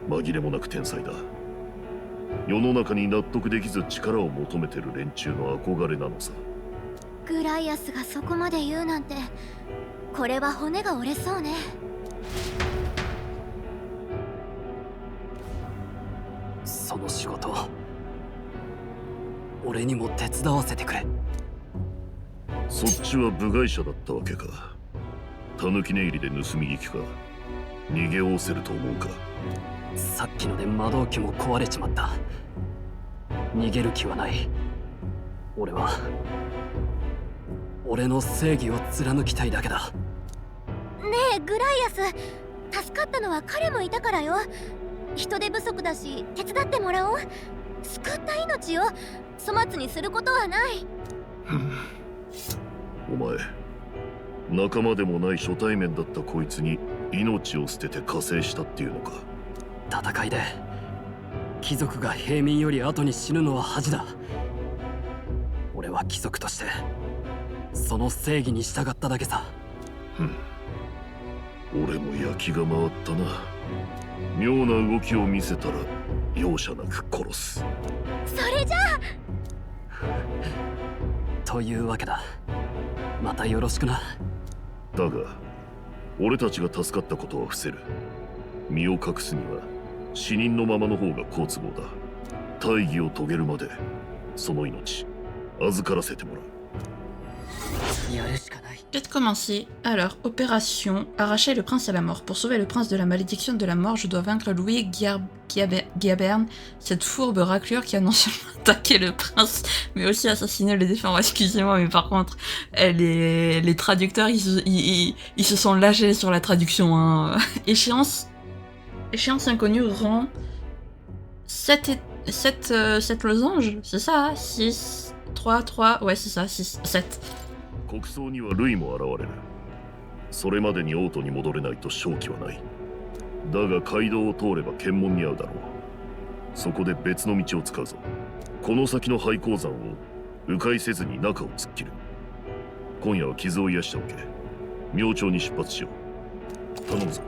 紛れもなく天才だ。世の中に納得できず力を求めてる連中の憧れなのさ。グライアスがそこまで言うなんて、これは骨が折れそうね。その仕事俺にも手伝わせてくれ。そっちは部外者だったわけか。タヌキ寝入りで盗み聞きか。逃げおおせると思うか。さっきので魔導機も壊れちまった。逃げる気はない。俺は俺の正義を貫きたいだけだ。ねえグライアス、助かったのは彼もいたからよ。人手不足だし手伝ってもらおう。救った命を粗末にすることはない。お前、仲間でもない初対面だったこいつに命を捨てて加勢したっていうのか。戦いで貴族が平民より後に死ぬのは恥だ。俺は貴族としてその正義に従っただけさ。俺も焼きが回ったな。妙な動きを見せたら容赦なく殺す。それじゃあというわけだ。またよろしくな。だが俺たちが助かったことは伏せる。身を隠すには死人のままの方が好都合だ。大義を遂げるまでその命預からせてもらう。Peut-être commencer. Alors, opération, arracher le prince à la mort. Pour sauver le prince de la malédiction de la mort, je dois vaincre Louis Gabern, cette fourbe raclure qui a non seulement attaqué le prince, mais aussi assassiné le défunt. Excusez-moi, mais par contre, les traducteurs, ils se sont lâchés sur la traduction. Hein. Échéance inconnue rend 7 losanges, c'est ça, hein 6, 3, 3, ouais c'est ça, 6, 7. 国葬にはルイも現れる。それまでに王都に戻れないと勝機はない。だが街道を通れば検問に遭うだろう。そこで別の道を使うぞ。この先の廃鉱山を迂回せずに中を突っ切る。今夜は傷を癒しておけ。明朝に出発しよう。頼むぞ。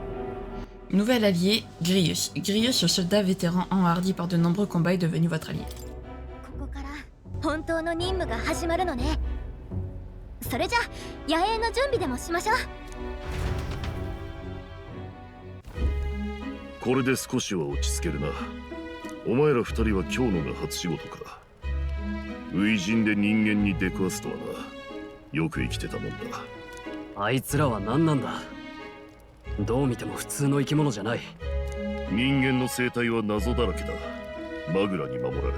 Nouvel allié, Grius. Grius, le soldat vétéran enhardi par de nombreux combats, est devenu votre allié. ここから本当の任務が始まるのね。それじゃ野営の準備でもしましょう。これで少しは落ち着けるな。お前ら二人は今日のが初仕事か。初陣で人間に出くわすとはな。よく生きてたもんだ。あいつらは何なんだ。どう見ても普通の生き物じゃない。人間の生態は謎だらけだ。マグラに守られ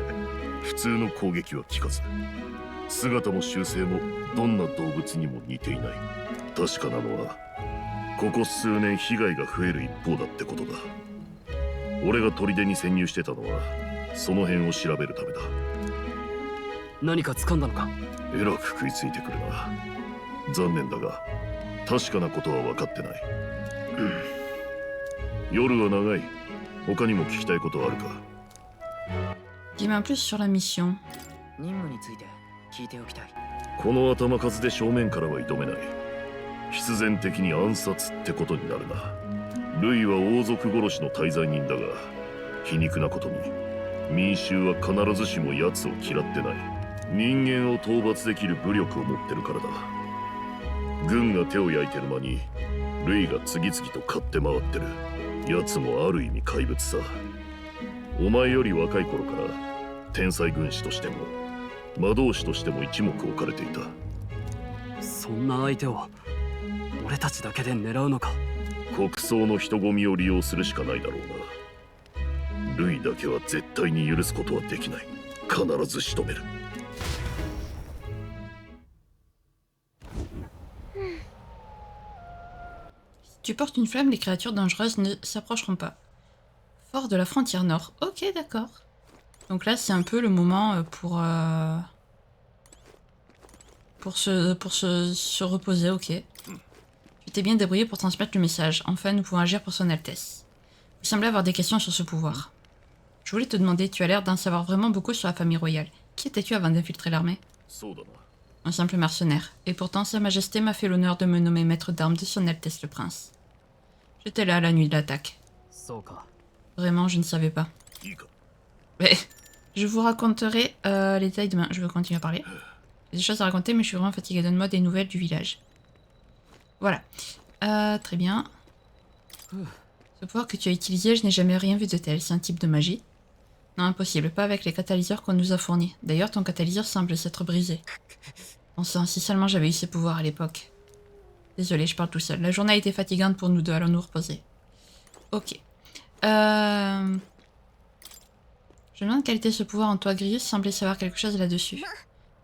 普通の攻撃は効かず、姿も習性もどんな動物にも似ていない。確かなのはここ数年被害が増える一方だってことだ。俺が砦に潜入してたのはその辺を調べるためだ。何か掴んだのか。えらく食いついてくるな。残念だが確かなことは分かってない。夜は長い。他にも聞きたいことはあるか。 Dis-moi un plus sur la mission. 任務について聞いておきたい。この頭数で正面からは挑めない。必然的に暗殺ってことになるな。ルイは王族殺しの大罪人だが、皮肉なことに民衆は必ずしも奴を嫌ってない。人間を討伐できる武力を持ってるからだ。軍が手を焼いてる間にルイが次々と勝って回ってる。奴もある意味怪物さ。お前より若い頃から天才軍師としても魔導士としても一目置かれていた。そんな相手を俺たちだけで狙うのか。国葬の人混みを利用するしかないだろうな。ルイだけは絶対に許すことはできない。必ず仕留める。Si tu portes une flamme, les créatures dangereuses ne s'approcheront pas. Fort de la frontière nord. Ok, d'accord. Donc là, c'est un peu le moment pour Pour se reposer, ok. Tu t'es bien débrouillé pour transmettre le message. Enfin, nous pouvons agir pour son Altesse. Vous semblez avoir des questions sur ce pouvoir. Je voulais te demander, tu as l'air d'en savoir vraiment beaucoup sur la famille royale. Qui étais-tu avant d'infiltrer l'armée? Un simple mercenaire. Et pourtant, Sa Majesté m'a fait l'honneur de me nommer maître d'armes de son Altesse le Prince. J'étais là la nuit de l'attaque. Vraiment, je ne savais pas. Mais je vous raconterai les détails demain. Je veux continuer à parler. J'ai des choses à raconter, mais je suis vraiment fatiguée. Donne-moi des nouvelles du village. Voilà. Très bien. Ce pouvoir que tu as utilisé, je n'ai jamais rien vu de tel. C'est un type de magie? Non, impossible. Pas avec les catalyseurs qu'on nous a fournis. D'ailleurs, ton catalyseur semble s'être brisé. Bon sang, si seulement j'avais eu ces pouvoirs à l'époque. Désolé, je parle tout seul. La journée a été fatigante pour nous deux. Allons nous reposer. Ok. Je me demande quel était ce pouvoir en toi, Grius semblait savoir quelque chose là-dessus.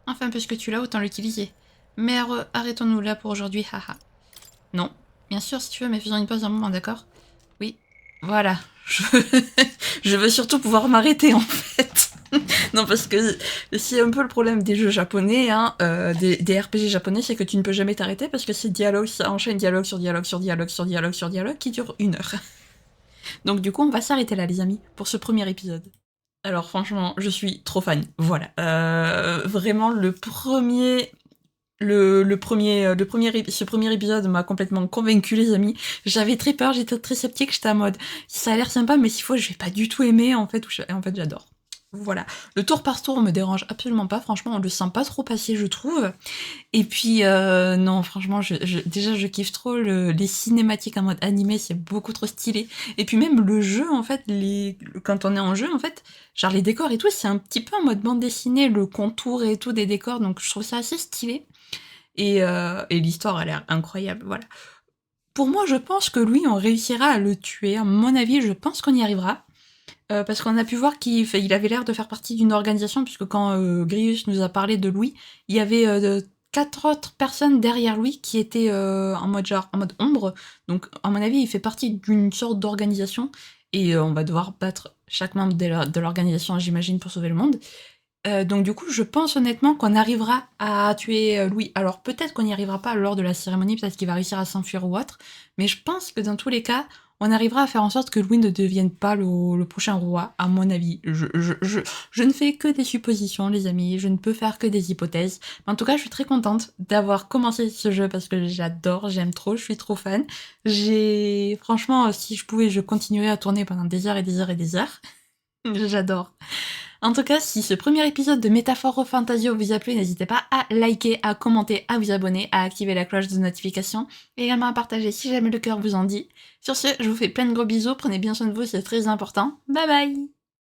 Enfin, puisque tu l'as, autant l'utiliser. Mais arrêtons-nous là pour aujourd'hui, haha. Non. Bien sûr, si tu veux, mais faisons une pause un moment, d'accord? Oui. Voilà. Je veux surtout pouvoir m'arrêter, en fait. Non, parce que c'est un peu le problème des jeux japonais, hein, des RPG japonais, c'est que tu ne peux jamais t'arrêter parce que ces dialogues, ça enchaîne dialogue sur dialogue sur dialogue sur dialogue sur dialogue qui dure 1 heure. Donc du coup, on va s'arrêter là, les amis, pour ce premier épisode. Alors franchement, je suis trop fan. Voilà. Vraiment, ce premier épisode m'a complètement convaincu, les amis. J'avais très peur, j'étais très sceptique, j'étais en mode ça a l'air sympa, mais s'il faut, je vais pas du tout aimer, en fait. En fait, j'adore. Voilà. Le tour par tour me dérange absolument pas, franchement, on le sent pas trop passer, je trouve. Et puis, non, franchement, déjà, je kiffe trop les cinématiques en mode animé, c'est beaucoup trop stylé. Et puis même le jeu, en fait, quand on est en jeu, en fait, genre les décors et tout, c'est un petit peu en mode bande dessinée, le contour et tout des décors, donc je trouve ça assez stylé. Et l'histoire a l'air incroyable, voilà. Pour moi, je pense que lui, on réussira à le tuer. À mon avis, je pense qu'on y arrivera. Parce qu'on a pu voir qu'il avait l'air de faire partie d'une organisation, puisque quand Grius nous a parlé de Louis, il y avait 4 autres personnes derrière lui qui étaient en mode ombre. Donc, à mon avis, il fait partie d'une sorte d'organisation. Et on va devoir battre chaque membre de l'organisation, j'imagine, pour sauver le monde. Donc du coup, je pense honnêtement qu'on arrivera à tuer Louis. Alors peut-être qu'on n'y arrivera pas lors de la cérémonie, peut-être qu'il va réussir à s'enfuir ou autre, mais je pense que dans tous les cas, on arrivera à faire en sorte que Louis ne devienne pas le prochain roi, à mon avis. Je ne fais que des suppositions, les amis, je ne peux faire que des hypothèses. Mais en tout cas, je suis très contente d'avoir commencé ce jeu parce que j'adore, j'aime trop, je suis trop fan. Franchement, si je pouvais, je continuerais à tourner pendant des heures et des heures et des heures. J'adore. En tout cas, si ce premier épisode de Métaphore Fantasio vous a plu, n'hésitez pas à liker, à commenter, à vous abonner, à activer la cloche de notification et également à partager si jamais le cœur vous en dit. Sur ce, je vous fais plein de gros bisous, prenez bien soin de vous, c'est très important. Bye bye!